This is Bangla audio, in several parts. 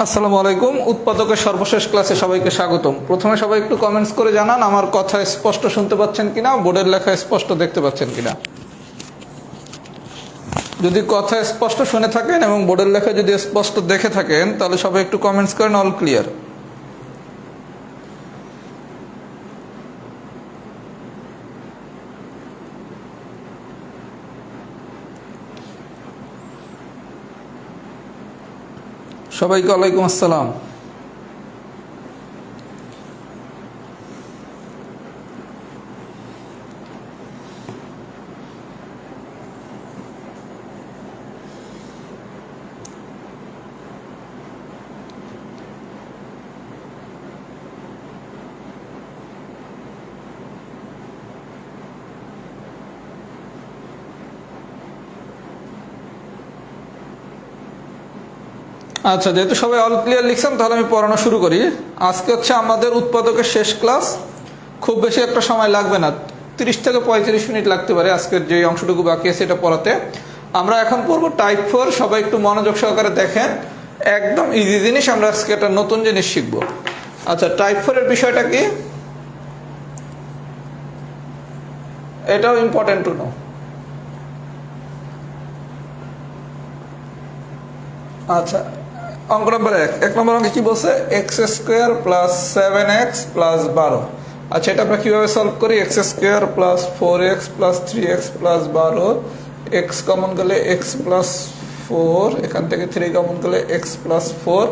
আসসালামু আলাইকুম। উৎপাদকের সর্বশেষ ক্লাসে সবাইকে স্বাগতম। প্রথমে সবাই একটু কমেন্টস করে জানান আমার কথা স্পষ্ট শুনতে পাচ্ছেন কিনা, বোর্ডের লেখা স্পষ্ট দেখতে পাচ্ছেন কিনা। যদি কথা স্পষ্ট শুনে থাকেন এবং বোর্ডের লেখা যদি স্পষ্ট দেখে থাকেন তাহলে সবাই একটু কমেন্টস করেন অল ক্লিয়ার। সবাইকে ওয়ালাইকুম আসসালাম। আচ্ছা, যেহেতু সবাই অল ক্লিয়ার লিখছেন তাহলে আমি পড়ানো শুরু করি। আজকে হচ্ছে আমাদের উৎপাদকের শেষ ক্লাস। খুব বেশি একটা সময় লাগবে না, 30 থেকে 35 মিনিট লাগতে পারে আজকের যে অংশটুকু বাকি আছে এটা পড়াতে। আমরা এখন পড়বো টাইপ 4। সবাই একটু মনোযোগ সহকারে দেখেন, একদম ইজি জিনিস। আমরা আজকে একটা নতুন জিনিস শিখবো। আচ্ছা, টাইপ 4 এর বিষয়টা কি, এটাও ইম্পর্টেন্ট টু নো। আচ্ছা, অঙ্ক নম্বর 1 নম্বর অঙ্কে কি বলছে, x square plus 7x plus 12। আচ্ছা, এটা আমরা কিভাবে সলভ করি, x square plus 4x plus 3x plus 12, x common গেলে এক্স প্লাস 4, এখান থেকে 3 কমন গেলে x plus 4,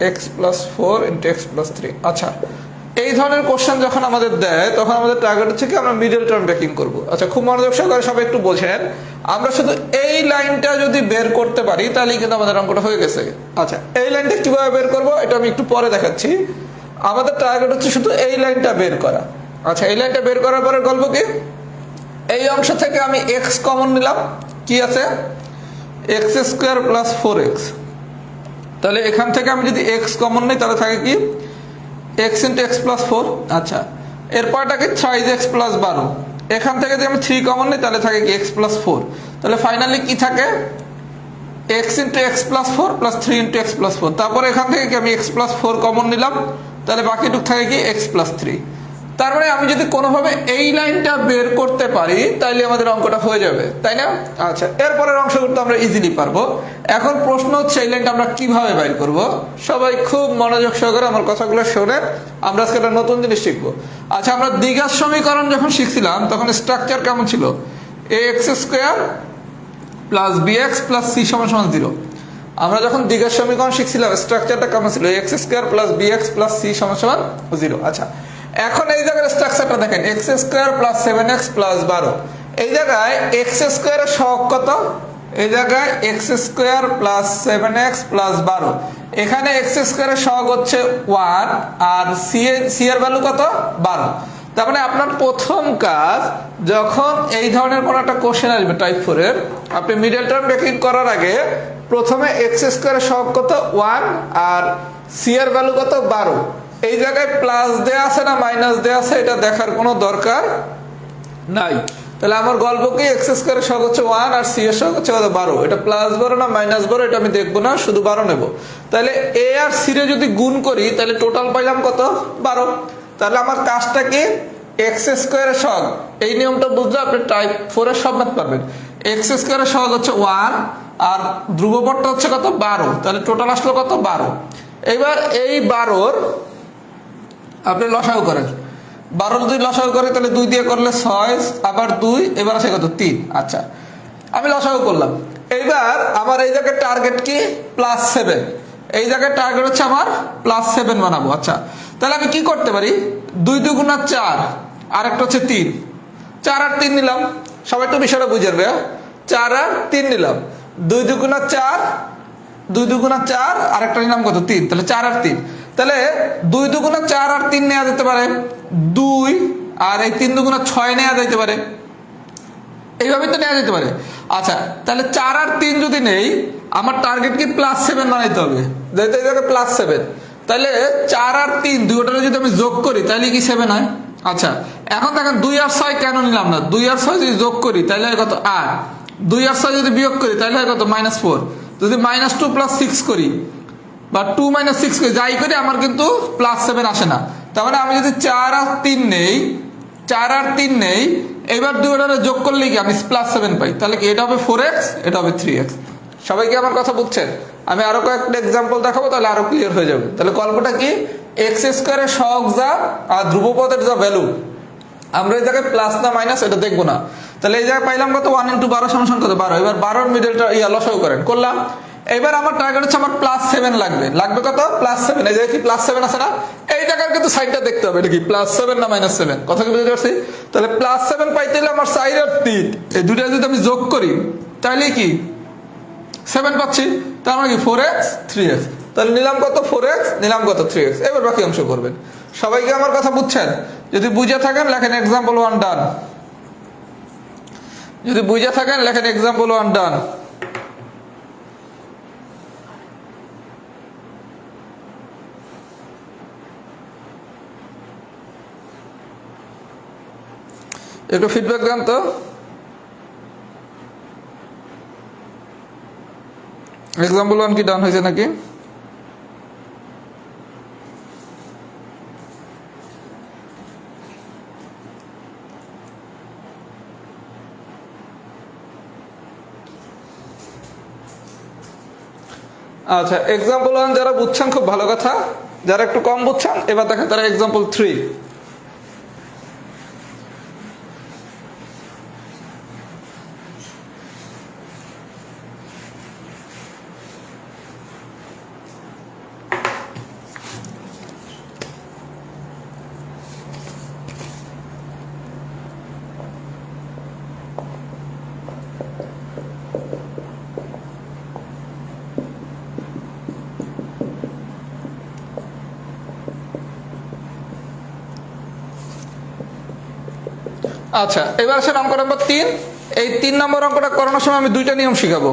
x plus 4 into x plus 3। আচ্ছা, এই ধরনের কোশ্চেন যখন আমাদের দেয় তখন আমাদের টার্গেট হচ্ছে কি আমরা মিডল টার্ম ব্রেকিং করব। আচ্ছা, খুব মনোযোগ সহকারে সবাই একটু বোঝেন। আমরা শুধু এই লাইনটা যদি বের করতে পারি তাহলে কিন্তু আমাদের অঙ্কটা হয়ে গেছে। আচ্ছা, এই লাইনটা কিভাবে বের করব এটা আমি একটু পরে দেখাচ্ছি। আমাদের টার্গেট হচ্ছে শুধু এই লাইনটা বের করা। আচ্ছা, এই লাইনটা বের করার পরে গল্প কি, এই অংশ থেকে আমি এক্স কমন নিলাম, কি আছে এক্স স্কোয়ার প্লাস 4x। তাহলে এখান থেকে আমি যদি এক্স কমন নিই তাহলে থাকে কি এক্স ইন্টু এক্স প্লাস 4। আচ্ছা, এরপরটাকে 3x প্লাস 12, এখান থেকে যদি আমি 3 কমন নিই তাহলে থাকে কি এক্স প্লাস 4। তাহলে ফাইনালি কি থাকে x into x plus 4 plus 3 into x plus 4। তারপরে এখান থেকে কি আমি এক্স প্লাস 4 কমন নিলাম, তাহলে বাকিটুক থাকে কি এক্স প্লাস 3। তারপরে আমি যদি কোনোভাবে এই লাইনটা বের করতে পারি তাইলে আমাদের অঙ্কটা হয়ে যাবে, তাই না? আচ্ছা, এরপরের অংশগুলো তো আমরা ইজিলি পারবো। এখন প্রশ্ন হচ্ছে এই লাইনটা আমরা কিভাবে বের করব। সবাই খুব মনোযোগ সহকারে আমার কথাগুলো শোনেন, আমরা আজকে একটা নতুন জিনিস শিখবো। আচ্ছা, আমরা দ্বিঘাত সমীকরণ যখন শিখছিলাম তখন স্ট্রাকচার কেমন ছিল, a x square plus b x plus c সমান সমান 0। আমরা যখন দ্বিঘাত সমীকরণ শিখছিলাম স্ট্রাকচারটা কেমন ছিল, x square plus b x plus c সমান সমান 0। আচ্ছা, এখন এই জায়গায় স্ট্রাকচারটা দেখেন, x square plus 7x plus 12। এই জায়গায় এক্স স্কোয়ারের সহগ কত, এই জায়গায় x square plus 7x plus 12, এখানে এক্স স্কোয়ারের সহগ হচ্ছে 1 আর সি এর ভ্যালু কত 12। তার মানে আপনার প্রথম কাজ, যখন এই ধরনের কোনো একটা কোশ্চেন আসবে টাইপ 4 এর, আপনি মিডল টার্ম ব্রেকিং করার আগে প্রথমে এক্স স্কোয়ারের সহগ কত 1 আর সি এর ভ্যালু কত 12, এই জায়গায় প্লাস দেয়া আছে না মাইনাস দেয়া আছে এটা দেখার কোনো দরকার নাই। তাহলে আমার গল্প কি, এক্স স্কোয়ারের সহগ হচ্ছে 1 আর সি এর সহগ হচ্ছে কত 12, এটা প্লাস 12 না মাইনাস 12 এটা আমি দেখবো না, শুধু 12 নেব। তাহলে এ আর সি রে যদি গুণ করি তাহলে টোটাল পাইলাম কত 12। তাহলে আমার কাজটা কি, এক্স স্কোয়ারের সহগ, এই নিয়মটা বুঝলে আপনি টাইপ 4 এর সব ম্যাথ পারবেন। এক্স স্কোয়ারের সহগ হচ্ছে 1 আর ধ্রুবপদটা হচ্ছে কত 12, তাহলে টোটাল আসলো কত 12। এবার এই 12 আপনি লসাগু করেন, 12 যদি লসাগু করে তাহলে 2 দিয়ে করলে 6, আবার 2, এবার আসে কত 3। আচ্ছা, আমি লসাগু করলাম। এইবার আমার এই জায়গায় টার্গেট কি প্লাস 7, এই জায়গায় টার্গেট হচ্ছে আমার প্লাস 7 বানাবো। আচ্ছা, তাহলে আমি কি করতে পারি, 2 2 গুণা 4 আর একটা হচ্ছে 3, 4 আর 3 নিলাম। সবাই তো বিষয়টা বুঝে যাবে, 4 আর 3 নিলাম, 2 2 গুণা 4, 2 2 গুণা 4 আর একটা নিলাম কত 3, তাহলে 4 আর 3। তাহলে 2 2 গুণা 4 আর 3 নেওয়া যেতে পারে, 2 আর এই 3 2 গুণা 6 নেওয়া যেতে পারে, এইভাবে তো নেওয়া যেতে পারে। আচ্ছা, তাহলে 4 আর 3 যদি নেই, আমার টার্গেট কি প্লাস 7 বানাইতে হবে, যেহেতু এই জায়গায় প্লাস 7। তাহলে 4 আর 3 দুটোটা যদি আমি যোগ করি তাহলে কি 7 হয়। আচ্ছা, এখন দেখেন 2 আর 6 কেন নিলাম না, 2 আর 6 যদি যোগ করি তাহলে কত 8, 2 আর 6 যদি বিয়োগ করি তাহলে কত -4, যদি -2 + 6 করি বা 2 - 6 করে যাই করি আমার কিন্তু +7 আসে না। তার মানে আমি যদি 4 আর 3 নেই, 4 আর 3 নেই, এবার দুটোরে যোগ করলে কি আমি +7 পাই। তাহলে কি এটা হবে 4x, এটা হবে 3x। সবাই কি আমার কথা বুঝছেন? আমি আরো কয়েকটা এক্সাম্পল দেখাবো, তাহলে আরো ক্লিয়ার হয়ে যাবে। তাহলে গল্পটা কি, x স্কয়ারের সহগ যা আর ধ্রুবপদের যা ভ্যালু, আমরা এই জায়গায় প্লাস না মাইনাস এটা দেখবো না। তাহলে এই জায়গায় পাইলাম কত, 1 × 12 = কত, 12। এবার 12 এর মিডলটা লসাগু করেন, করলাম। এবার আমার টার্গেট হচ্ছে আমার +7 লাগবে। লাগবে কত, +7। এই জায়গায় কি +7 আছে না, এই জায়গার কিন্তু সাইডটা দেখতে হবে, এটা কি +7 না -7, কথা কি বুঝতে পারছি? তাহলে +7 পাইতে হলে আমার 4 আর 3 এই দুইটা যদি আমি যোগ করি তাহলে কি 7 পাচ্ছি। তার মানে কি 4x 3x। তাহলে নিলাম কত 4x, নিলাম কত 3x। এবার বাকি অংশ করবেন। সবাইকে আমার কথা বুঝছেন? যদি বুঝে থাকেন লেখেন এক্সাম্পল 1 ডান। যদি বুঝে থাকেন লেখেন এক্সাম্পল 1 ডান। একটু ফিডব্যাক দেন তো। এক্সাম্পল 1 কি ডান হয়েছে নাকি? আচ্ছা, এক্সাম্পল 1 যারা বুঝছেন খুব ভালো কথা, যারা একটু কম বুঝছেন এবার দেখেন তারা এক্সাম্পল 3। আচ্ছা, এবার আসেন অঙ্ক নম্বর 3। এই 3 নম্বর অঙ্কটা করানোর সময় আমি দুইটা নিয়ম শিখাবো।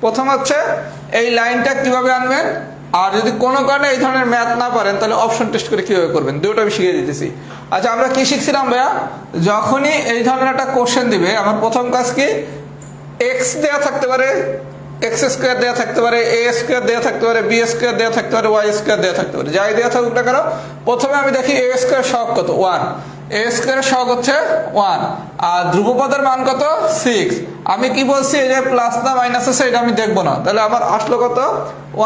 প্রথম হচ্ছে এই লাইনটা কিভাবে আনবেন, আর যদি কোনো কারণে এই ধরনের ম্যাথ না পারেন তাহলে অপশন টেস্ট করে কিভাবে করবেন, দুটো আমি শিখিয়ে দিতেছি। আচ্ছা, আমরা কি শিখছিলাম ভাইয়া, যখনই এই ধরনের একটা কোশ্চেন দিবে আমার প্রথম কাজ কি, এক্স দেয়া থাকতে পারে, এক্স স্কোয়ার দেওয়া থাকতে পারে, এ স্কোয়ার দেওয়া থাকতে পারে, বি স্কোয়ার দেওয়া থাকতে পারে, ওয়াই স্কোয়ার দেওয়া থাকতে পারে, যাই দেওয়া থাকুক না কেন প্রথমে আমি দেখি এ স্কোয়ার সহগ কত, 1। এ স্কোয়ার সহগ হচ্ছে 1, আর ধ্রুবপদের মান কত 6। আমি কি বলছি, এই যে প্লাস না মাইনাস আছে এটা আমি দেখবো না, তাহলে আমার আসলো কত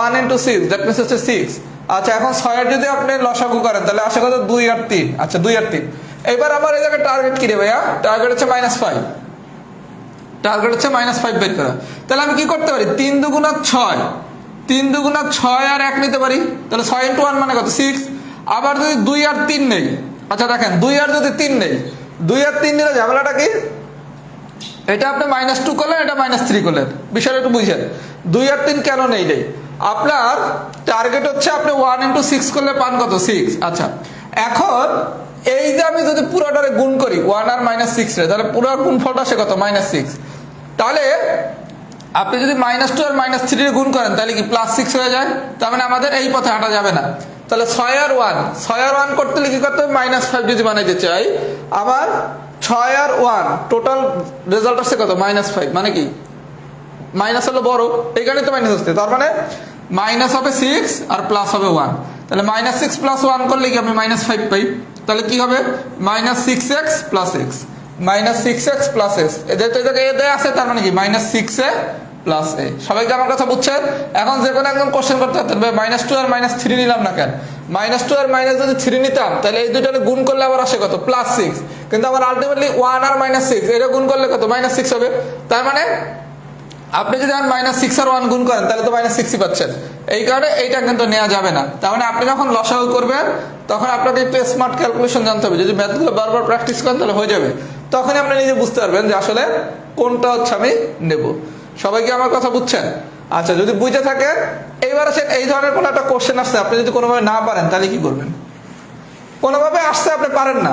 1 × 6, দ্যাট মিনস হচ্ছে 6। আচ্ছা, এখন 6 এর যদি আপনি লসাগু করেন তাহলে আসে কত 2 আর 3। আচ্ছা, 2 আর 3। এবার আমার এই জায়গায় টার্গেট কি রে ভাইয়া, টার্গেট হচ্ছে -5, টার্গেট হচ্ছে -5 বের করা। তাহলে আমি কি করতে পারি, 3 × 2 = 6, 3 × 2 = 6 আর 1 নিতে পারি, তাহলে 6 × 1 মানে কত 6। আবার যদি 2 আর 3 নেই, আচ্ছা দেখেন 2 আর যদি 3 নেই, 2 আর 3 নিলে ঝামেলাটা কি, এটা আপনি -2 করলেন, এটা -3 করলেন, বিষয়টা একটু বুঝেন। 2 আর 3 কেন নেই নেই, আপনার টার্গেট হচ্ছে আপনি 1 × 6 করলে পান কত 6। আচ্ছা, এখন এই যে আমি যদি পুরোটারে গুণ করি 1 আর -6 রে, তাহলে পুরো গুণফলটা আসে কত -6। তাহলে আপনি যদি -2 আর -3 রে গুণ করেন তাহলে কি +6 হয়ে যায়, তার মানে আমাদের এই পথে হাঁটা যাবে না। তাহলে 6 আর 1 করতে হলে কি করতে হবে, -5 যদি বানাইতে চাই, আবার 6 আর 1 টোটাল রেজাল্ট আসছে কত -5, মানে কি মাইনাস হলো বড়, এই কারণে তো মাইনাস আসছে, তার মানে মাইনাস হবে 6 আর প্লাস হবে 1। তাহলে -6 + 1 করলে কি আমি -5 পাই, তাহলে কি হবে -6x + x, -6x + x, এদের তো এটাকে এ দেয়া আছে, তার মানে কি -6a + a। সবাইকে আমার কথা বুঝছেন? এখন যে কোনো একজন কোশ্চেন করতে পারতেন ভাই -2 আর -3 নিলাম না কেন, -2 আর যদি 3 নিতাম তাহলে এই দুইটারে গুণ করলে আবার আসে কত +6, কিন্তু আমার আলটিমেটলি 1 আর -6 এটা গুণ করলে কত -6 হবে। তার মানে আপনি যদি -6 আর 1 গুণ করেন তাহলে তো -6ই পাচ্ছেন, এই কারণে এইটা কিন্তু নেওয়া যাবে না। তার মানে আপনি যখন লসাগু করবেন তখন আপনাকে একটু স্মার্ট ক্যালকুলেশন জানতে হবে, যদি ম্যাথগুলো বারবার প্র্যাকটিস করেন তাহলে হয়ে যাবে, তখনই আপনি নিজে বুঝতে পারবেন যে আসলে কোনটা হচ্ছে আমি নেব। সবাইকে আমার কথা বুঝছেন? আচ্ছা, যদি বুঝে থাকে এইবার আসেন, এই ধরনের কোনো একটা কোশ্চেন আসছে, আপনি যদি কোনোভাবে না পারেন তাহলে কি করবেন, কোনোভাবে আসছে আপনি পারেন না,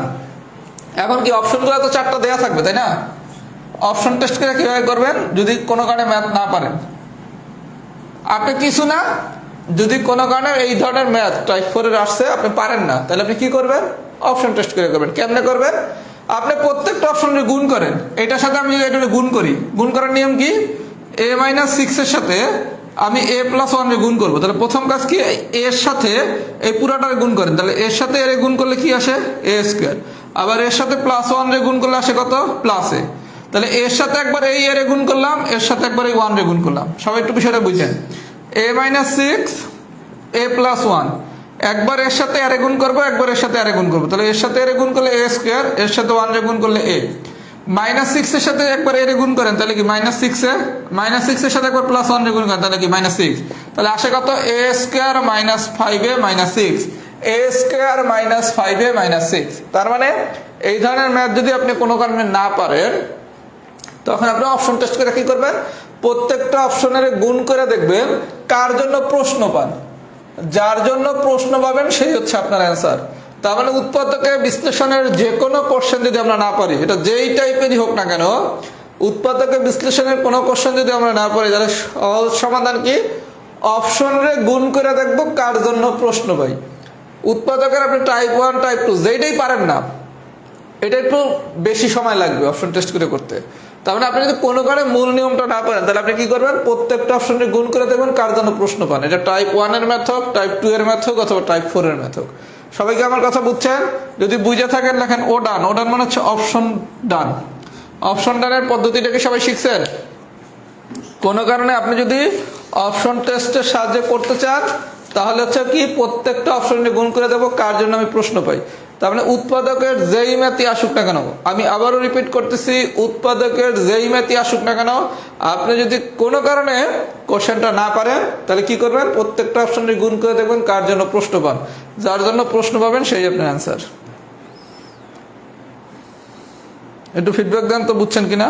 এখন কি অপশনগুলো তো 4টা দেওয়া থাকবে তাই না, অপশন টেস্ট করে কিভাবে করবেন, যদি কোনো কারণে ম্যাথ না পারেন আপনি কিছু না, যদি কোনো কারণে এই ধরনের ম্যাথ টাইপ 4 এর আসছে আপনি পারেন না, তাহলে আপনি কি করবেন, অপশন টেস্ট করে করবেন। কেমনে করবেন, আপনি প্রত্যেকটা অপশনের গুণ করেন, এটার সাথে আমি যদি এটা গুণ করি, গুণ করার নিয়ম কি, a - 6 এর সাথে আমি a প্লাস ওয়ান গুণ করবো, তাহলে প্রথম কাজ কি, এর সাথে এই পুরাটার গুণ করেন, তাহলে এর সাথে এর গুণ করলে কি আসে a স্কোয়ার, আবার এর সাথে প্লাস ওয়ান গুণ করলে আসে কত প্লাস a, তাহলে এর সাথে একবার এই এর গুণ করলাম, এর সাথে একবার এই ওয়ান গুণ করলাম। সবাই একটু বিষয়টা বুঝেন, a minus six a plus one, একবার এর সাথে আরে গুণ করবো, একবার এর সাথে আরে গুণ করবো, তাহলে এর সাথে এর গুণ করলে a স্কোয়ার, এর সাথে ওয়ান গুণ করলে a, মাইনাস সিক্স এর সাথে একবার এর গুণ করেন তাহলে কি মাইনাস সিক্স এর সাথে একবার প্লাস ওয়ান গুণ করেন তাহলে কি মাইনাস সিক্স, তাহলে আসে কত a square minus five a minus six, a square minus five a minus six. তার মানে এই ধরনের ম্যাথ যদি আপনি কোনো কারণে না পারেন, তখন আপনি অপশন টেস্ট করে কি করবেন, প্রত্যেকটা অপশনের গুণ করে দেখবেন কার জন্য প্রশ্ন পান, যার জন্য প্রশ্ন পাবেন সেই হচ্ছে আপনার অ্যান্সার। তার মানে উৎপাদকে বিশ্লেষণের যে কোনো কোশ্চেন যদি আমরা না পারি, এটা যেই টাইপেরই হোক না কেন, উৎপাদকে বিশ্লেষণের কোনো কোশ্চেন যদি আমরা না পারি, তাহলে সহজ সমাধান কি, অপশনের গুণ করে দেখবো কার জন্য প্রশ্ন পাই। উৎপাদকের আপনি টাইপ ওয়ান টাইপ টু যেইটাই পারেন না, এটা একটু বেশি সময় লাগবে অপশন টেস্ট করে করতে। তার মানে আপনি যদি কোনো কারণে মূল নিয়মটা না পারেন, তাহলে আপনি কি করবেন, প্রত্যেকটা অপশনে গুণ করে দেখবেন কার জন্য প্রশ্ন পান। এটা টাইপ ওয়ানের ম্যাথ হোক, টাইপ টু এর ম্যাথ হোক, অথবা টাইপ ফোর এর ম্যাথ হোক। সবাইকে আমার কথা বুঝছেন? যদি বুঝে থাকেন লেখেন ও ডান। ও ডান মানে হচ্ছে অপশন ডান। অপশন ডানের পদ্ধতিটা কি সবাই শিখছেন? কোনো কারণে আপনি যদি অপশন টেস্টের সাহায্যে করতে চান, তাহলে হচ্ছে কি প্রত্যেকটা অপশনে গুণ করে দেবো কার জন্য আমি প্রশ্ন পাই। তার মানে উৎপাদকের যেই ম্যাথই আসুক না কেন, আমি আবারও রিপিট করতেছি, উৎপাদকের যেই ম্যাথই আসুক না কেন, আপনি যদি কোনো কারণে কোশ্চেনটা না পারেন, তাহলে কি করবেন, প্রত্যেকটা অপশনে গুণ করে দেখবেন কার জন্য প্রশ্ন পান। যার জন্য প্রশ্ন পাবেন সেই আপনার অ্যান্সার। একটু ফিডব্যাক দেন তো, বুঝছেন কিনা?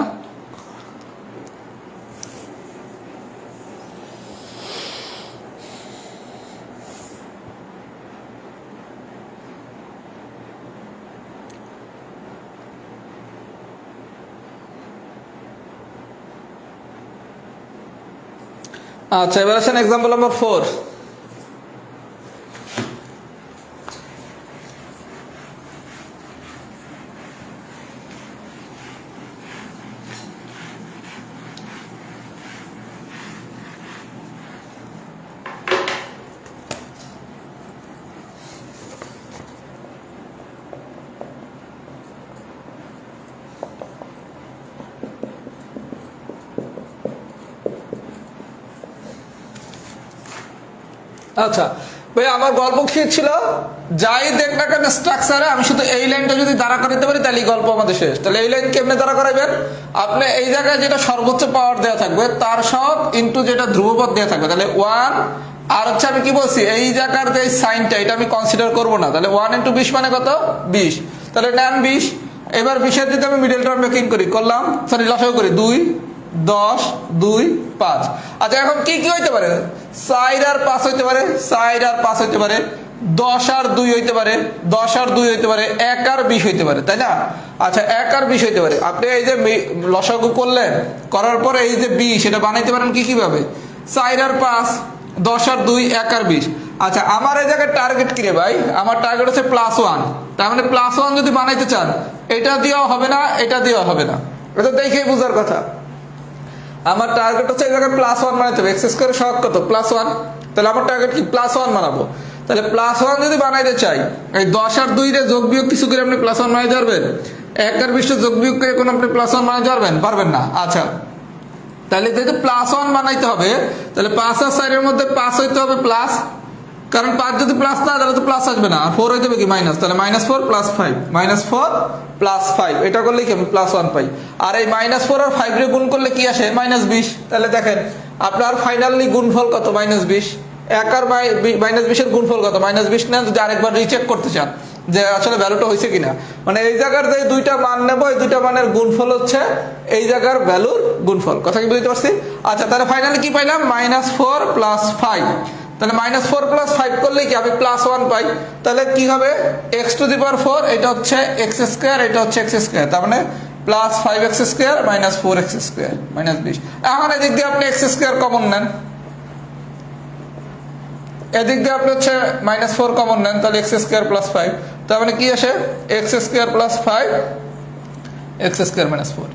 আচ্ছা, এবার আসেন এক্সাম্পল নাম্বার 4। আচ্ছা ভাই, আমার গল্প কি ছিল, যাই দেখ না কেন স্ট্রাকচারে, আমি শুধু এই লাইনটা যদি দাঁড়া করাইতে পারি তাহলে গল্প আমাদের শেষ। তাহলে এই লাইন কেমনে দাঁড়া করাইবেন, আপনি এই জায়গায় যেটা সর্বোচ্চ পাওয়ার দেওয়া থাকবে তার সব ইন্টু যেটা ধ্রুবপদ দেওয়া থাকবে, তাহলে ওয়ান, আর হচ্ছে আমি কি বলছি, এই জায়গার যে সাইনটা এটা আমি কনসিডার করবো না, তাহলে 1 × 20 মানে কত 20, তাহলে নেন 20। এবার 20-এর যদি আমি মিডল টার্ম মেকিং করি, করলাম, সরি লসাগু করি, 2 10 2 5। আচ্ছা এখন কি কি হইতে পারে, 4 আর 5 হইতে পারে, 4 আর 5 হইতে পারে, 10 আর 2 হইতে পারে, 10 আর 2 হইতে পারে, 1 আর 20 হইতে পারে, তাই না? আচ্ছা 1 আর 20 হইতে পারে। আপনি এই যে লসাগু করলেন, করার পরে এই যে 20 এটা বানাইতে পারেন কি কিভাবে, 4 আর 5, 10 আর 2, 1 আর 20। আচ্ছা আমার এই জায়গায় টার্গেট কি রে ভাই, আমার টার্গেট হচ্ছে +1। তার মানে +1 যদি বানাইতে চান, এটা দিয়েও হবে না, এটা দিয়েও হবে না, এটা দেখেই বোঝার কথা। আমার টার্গেট হচ্ছে এই জায়গায় +1 বানাইতে হবে, x² সহগ কত +1, তাহলে আমার টার্গেট কি +1 বানাবো। তাহলে +1 যদি বানাইতে চাই, এই 10 আর 2 রে যোগ বিয়োগ কিছু করে আপনি +1 বানাইতে পারবেন? 1 আর 20 যোগ বিয়োগ করে কোন আপনি +1 বানাইতে পারবেন? পারবেন না। আচ্ছা তাহলে যেহেতু +1 বানাইতে হবে, তাহলে 5 আর 4 এর মধ্যে 5 হইতে হবে প্লাস, কারণ 5 যদি প্লাস না তাহলে তো প্লাস আসবে না, আর 4 হইতে হবে কি মাইনাস, তাহলে -4 + 5, -4 + 5, এটা করলে কি আমি +1 পাই। আর এই -4 আর 5 রে গুণ করলে কি আসে, -20। তাহলে দেখেন আপনার ফাইনালি গুণফল কত, -20। 1 আর -20 এর গুণফল কত, -20 না, যদি আরেকবার রিচেক করতে চান যে আসলে ভ্যালুটা হয়েছে কিনা, মানে এই জায়গার যে দুইটা মান নেবো, এই দুইটা মানের গুণফল হচ্ছে এই জায়গার ভ্যালুর গুণফল। কথা কি বুঝতে পারছি? আচ্ছা তাহলে ফাইনালি কি পাইলাম, -4 + 5। তাহলে -4 + 5 করলে কি আমি +1 পাই। তাহলে কি হবে, x⁴ এটা হচ্ছে x², এটা হচ্ছে x², তার মানে +5x² - 4x², -20। এখন এদিক দিয়ে আপনি x² কমন নেন, এদিক দিয়ে আপনি হচ্ছে -4 কমন নেন, তাহলে x² + 5, তার মানে কি আসে x² + 5 x² - 4।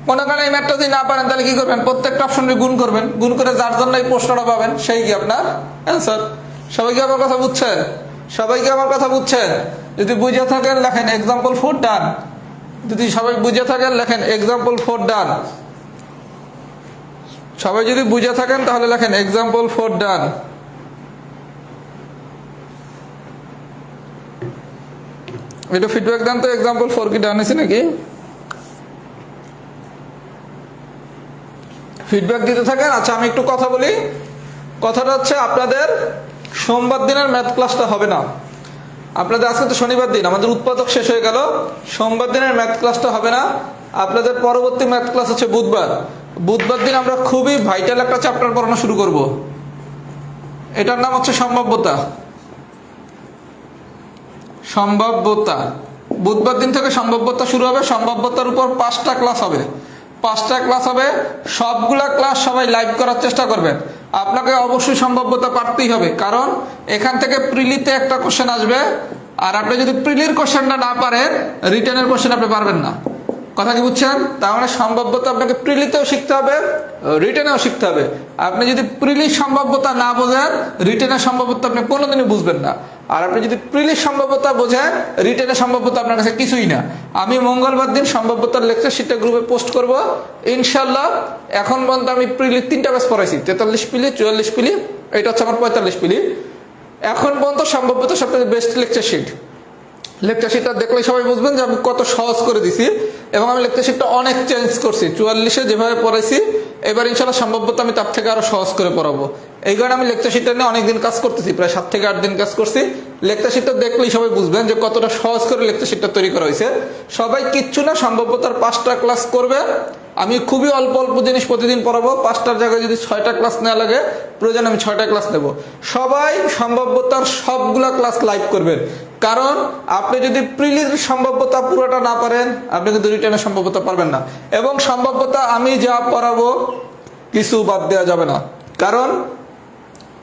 মনে করেন এই ম্যাথটা যদি না পারেন তাহলে কি করবেন, প্রত্যেকটা অপশনে গুণ করবেন, গুণ করে যার জন্য এই প্রশ্নটা পাবেন সেই কি আপনার অ্যান্সার। সবাই কি আমার কথা বুঝছেন? সবাই কি আমার কথা বুঝছেন? যদি বুঝে থাকেন লেখেন এক্সাম্পল 4 ডান। যদি সবাই বুঝে থাকেন লেখেন এক্সাম্পল 4 ডান। সবাই যদি বুঝে থাকেন তাহলে লেখেন এক্সাম্পল 4 ডান। এটা ফিডব্যাক দেন তো, এক্সাম্পল 4 কি ডান হয়েছে নাকি? ফিডব্যাক দিতে থাকেন। আচ্ছা আমি একটু কথা বলি। কথাটা হচ্ছে আপনাদের সোমবার দিনের ম্যাথ ক্লাসটা হবে না। আপনাদের আজকে তো শনিবার দিন, আমাদের উৎপাদক শেষ হয়ে গেল। সোমবার দিনের ম্যাথ ক্লাসটা হবে না। আপনাদের পরবর্তী ম্যাথ ক্লাস হচ্ছে বুধবার। বুধবার দিন আমরা খুবই ভাইটাল একটা চ্যাপ্টার পড়ানো শুরু করব। এটার নাম হচ্ছে সম্ভাব্যতা। সম্ভাব্যতা বুধবার দিন থেকে সম্ভাব্যতা শুরু হবে। সম্ভাব্যতার উপর 5টা ক্লাস হবে। 5টা ক্লাস হবে, সবগুলা ক্লাস সবাই লাইভ করার চেষ্টা করবেন। আপনাকে অবশ্যই সম্ভাব্যতা পারতেই হবে, কারণ এখান থেকে প্রিলিতে একটা কোশ্চেন আসবে। আর আপনি যদি প্রিলির কোশ্চেনটা না পারেন, রিটেনের কোশ্চেন আপনি পারবেন না। কথা কি বুঝছেন? তার মানে সম্ভাব্যতা আপনাকে প্রিলিতেও শিখতে হবে, রিটেনেও শিখতে হবে। আপনি যদি প্রিলির সম্ভাব্যতা না বোঝেন, রিটেনের সম্ভাব্যতা আপনি কোনোদিনই বুঝবেন না। আর আপনি যদি প্রিলির সম্ভাব্যতা বোঝেন, রিটেনের সম্ভাব্যতা আপনার কাছে কিছুই না। আমি মঙ্গলবার দিন সম্ভাব্যতার লেকচার শিটটা গ্রুপে পোস্ট করব ইনশাল্লাহ। এখন পর্যন্ত আমি প্রিলির 3টা ব্যাচ পড়াইছি, 43 পিলি, 44 পিলি, এটা হচ্ছে আমার 45 পিলি। এখন পর্যন্ত সম্ভাব্যতা সবথেকে বেস্ট লেকচার শিট। লেকচার শিটটা দেখলে সবাই বুঝবেন যে আমি কত সহজ করে দিছি, এবং আমি লেকচার শিটটা অনেক চেঞ্জ করছি। 44-এ যেভাবে পড়াইছি, এবার ইনশাল্লাহ সম্ভাব্যতা আমি তার থেকে আরো সহজ করে পড়াবো। এই কারণে আমি লেকচার শিটটা নিয়ে অনেকদিন কাজ করতেছি, প্রায় 7 থেকে 8 দিন কাজ করছি। লেকচার শিটটা দেখলেই সবাই বুঝবেন যে কতটা সহজ করে লেকচার শিটটা তৈরি করা হয়েছে। সবাই কিচ্ছু না, সম্ভাব্যতার 5টা ক্লাস করবে। আমি খুবই অল্প অল্প জিনিস প্রতিদিন পড়াবো। 5টার জায়গায় যদি 6টা ক্লাস নেওয়া লাগে, প্রয়োজন আমি 6টা ক্লাস নেব। সবাই সম্ভাব্যতার সবগুলা ক্লাস লাইভ করবেন, কারণ আপনি যদি প্রিলির সম্ভাব্যতা পুরোটা না পারেন, আপনি কিন্তু রিটেনের সম্ভাব্যতা পারবেন না। এবং সম্ভাব্যতা আমি যা পড়াবো কিছু বাদ দেওয়া যাবে না, কারণ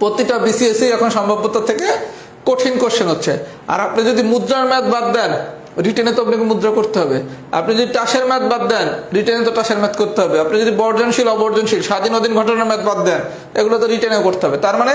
প্রতিটা বিসিএসই এখন সম্ভাব্যতা থেকে কঠিন কোশ্চেন হচ্ছে। আর আপনি যদি মুদ্রার ম্যাথ বাদ দেন, রিটেনে তো আপনাকে মুদ্রা করতে হবে। আপনি যদি টাসের ম্যাথ বাদ দেন, রিটেনে তো টাসের ম্যাথ করতে হবে। আপনি যদি বর্জনশীল, অবর্জনশীল, স্বাধীন অধীন ঘটনার ম্যাথ বাদ দেন, এগুলো তো রিটেনেও করতে হবে। তার মানে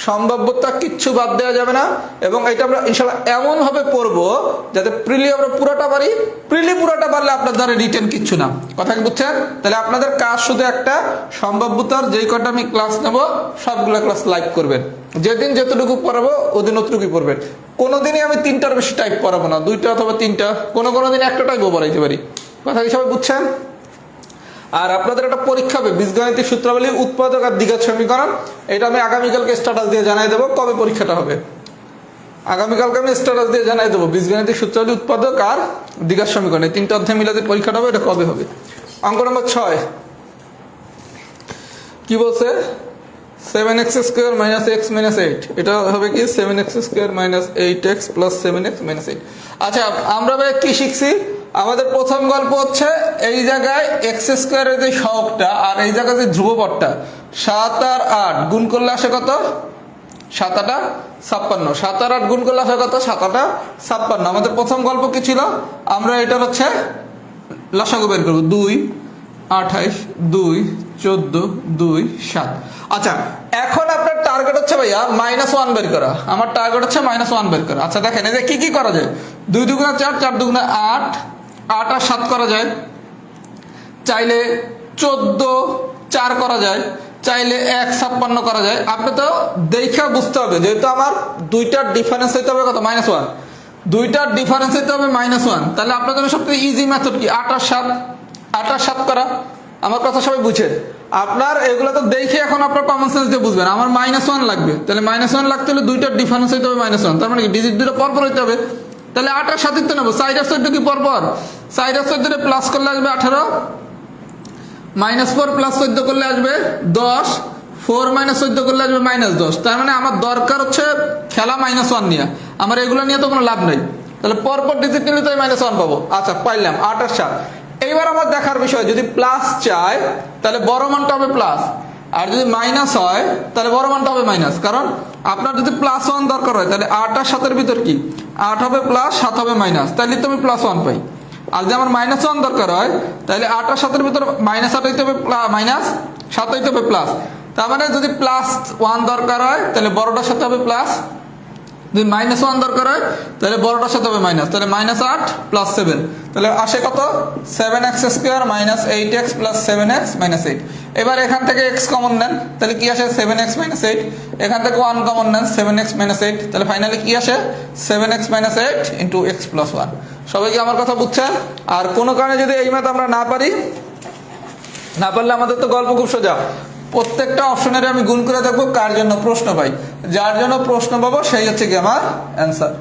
সম্ভাব্যতা কিচ্ছু বাদ দেওয়া যাবে না। এবং এটা আমরা ইনশাল্লাহ এমন ভাবে পড়বো যাতে প্রিলি আমরা পুরোটা পারি। প্রিলি পুরোটা পারলে আপনার দ্বারা রিটেন কিচ্ছু না। কথা কি বুঝছেন? তাহলে আপনাদের কাজ শুধু একটা, সম্ভাব্যতার যেই কটা আমি ক্লাস নেব সবগুলো ক্লাস লাইভ করবেন। যেদিন যতটুকু পড়াবো ওদিন অতটুকুই পড়বেন। কোনোদিনই আমি 3টার বেশি টাইপ পড়াবো না, 2টা অথবা 3টা, কোনো দিন একটা টাইপও পড়াইতে পারি। কথা কি সবাই বুঝছেন? আর আপনাদের একটা পরীক্ষা হবে বীজগাণিতিক সূত্রাবলী, উৎপাদক আর দ্বিঘাত সমীকরণ। এটা আমি আগামীকালকে স্ট্যাটাস দিয়ে জানাই দেবো কবে পরীক্ষাটা হবে। আগামীকালকে আমি স্ট্যাটাস দিয়ে জানাই দেবো বীজগাণিতিক সূত্রাবলী, উৎপাদক আর দ্বিঘাত সমীকরণ, এই 3টা অধ্যায় মিলাতে পরীক্ষাটা হবে। এটা কবে হবে? অঙ্ক নম্বর 6 কি বলছে? 7x square minus x minus 8, এটা হবে কি 7x square minus 8x plus 7x minus 8। আচ্ছা আমরা ভাই কি শিখছি? আমাদের প্রথম গল্প হচ্ছে এই জায়গায় এক্স স্কোয়ারের যে সহগটা আর এই জায়গায় যে ধ্রুবপদটা 7 আর 8 গুণ করলে আসে কত? 7 8 56। 7 আর 8 গুণ করলে আসে কত? 7 8 56। আমাদের প্রথম গল্প কি ছিল? আমরা এটার হচ্ছে লসাগু বের করবো। 2 28 2 14 2 7। আচ্ছা এখন আপনার টার্গেট হচ্ছে ভাইয়া -1 বের করা। আমার টার্গেট হচ্ছে -1 বের করা। আচ্ছা দেখেন এই যে কি কি করা যায়। 2 দুগুণে 4, 4 দুগুণে 8, 8 আর 7 করা যায়। চাইলে 14 4 করা যায়, চাইলে 1 56 করা যায়। আপনি তো দেখা বুঝতে হবে, যেহেতু আমার দুইটার ডিফারেন্স হইতে হবে কত? -1। দুইটার ডিফারেন্স হইতে হবে -1। তাহলে আপনার জন্য সবথেকে ইজি মেথড কি? 8 আর 7, 8 আর 7 করা। আমার কথা সবাই বুঝে। আপনার এগুলো তো দেখে এখন আপনার কমন সেন্স দিয়ে বুঝবেন। আমার -1 লাগবে, তাহলে -1 লাগতে হলে দুইটার ডিফারেন্স হইতে হবে -1। তার মানে কি ডিজিট দুটো পরপর হইতে হবে। তাহলে 8 আর 7 তো নেবো। 4 আর 14 কি পরপর? 4 আর 14 প্লাস করলে আসবে 18, -4 প্লাস 14 করলে আসবে 10, 4 - 14 করলে আসবে -10। তার মানে আমার দরকার হচ্ছে খেলা -1 নিয়ে। আমার এগুলো নিয়ে তো কোনো লাভ নেই। তাহলে পরপর ডিজিট নিলে তো -1 পাবো। আচ্ছা পাইলাম 8 আর 7। এইবার আমার দেখার বিষয়, যদি প্লাস চাই তাহলে বড় মানটা হবে প্লাস, আর যদি মাইনাস হয় তাহলে বড় মানটা হবে মাইনাস। কারণ আপনার যদি +1 দরকার হয় তাহলে 8 আর 7 এর ভিতর কি 8 হবে প্লাস 7 হবে মাইনাস, তাহলে তো আমি +1 পাই। আর যদি আমার -1 দরকার হয় তাহলে 8 আর 7 এর ভিতর -8 হইতে হবে -7 হইতে হবে প্লাস। তার মানে যদি +1 দরকার হয় তাহলে বড়টার সাথে হবে প্লাস, যদি -1 দরকার হয় তাহলে বড়টার সাথে হবে মাইনাস, তাহলে -8 + 7, তাহলে আসে কত 7x² - 8x + 7x - 8। এবার এখান থেকে x কমন নেন, তাহলে কি আসে 7x - 8, এখান থেকে 1 কমন নেন 7x - 8, তাহলে ফাইনালি কি আসে 7x - 8 × x + 1। সবাই কি আমার কথা বুঝছেন? আর কোনো কারণে যদি এই ম্যাথ আমরা না পারলে আমাদের তো গল্প খুব সোজা, প্রত্যেকটা অপশনের আমি গুণ করে দেখবো কার জন্য প্রশ্ন পাই, যার জন্য প্রশ্ন পাবো সেই হচ্ছে কি আমার অ্যান্সার।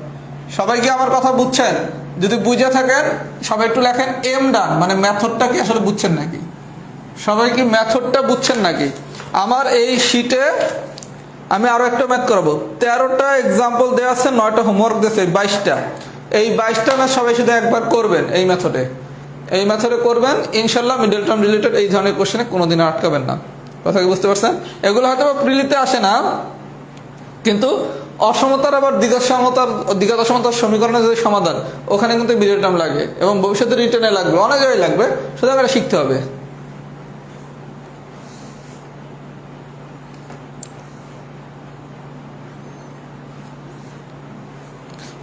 সবাই কি আমার কথা বুঝছেন? যদি বুঝে থাকেন সবাই একটু লেখেন এম ডান, মানে মেথডটা কি আসলে বুঝছেন নাকি, সবাই কি মেথডটা বুঝছেন নাকি। আমার এই শীটে আমি আরো একটা ম্যাথ করাবো, 13টা এক্সাম্পল দেওয়া আছে, 9টা হোমওয়ার্ক দিয়েছে, 22টা। এই 22টা ম্যাথ সবাই শুধু একবার করবেন, এই মেথডে করবেন ইনশাল্লাহ। মিডল টার্ম রিলেটেড এই ধরনের কোশ্চেনে কোনোদিন আটকাবেন না। কথা কি বুঝতে পারছেন? এগুলো হয়তো প্রিলিতে আসে না, কিন্তু অসমতার আবার দ্বিঘাত অসমতার সমীকরণের যে সমাধান ওখানে কিন্তু মিডল টার্ম লাগে এবং ভবিষ্যতে রিটেনে লাগবে, অনেক জায়গায় লাগবে, সুতরাং এটা শিখতে হবে।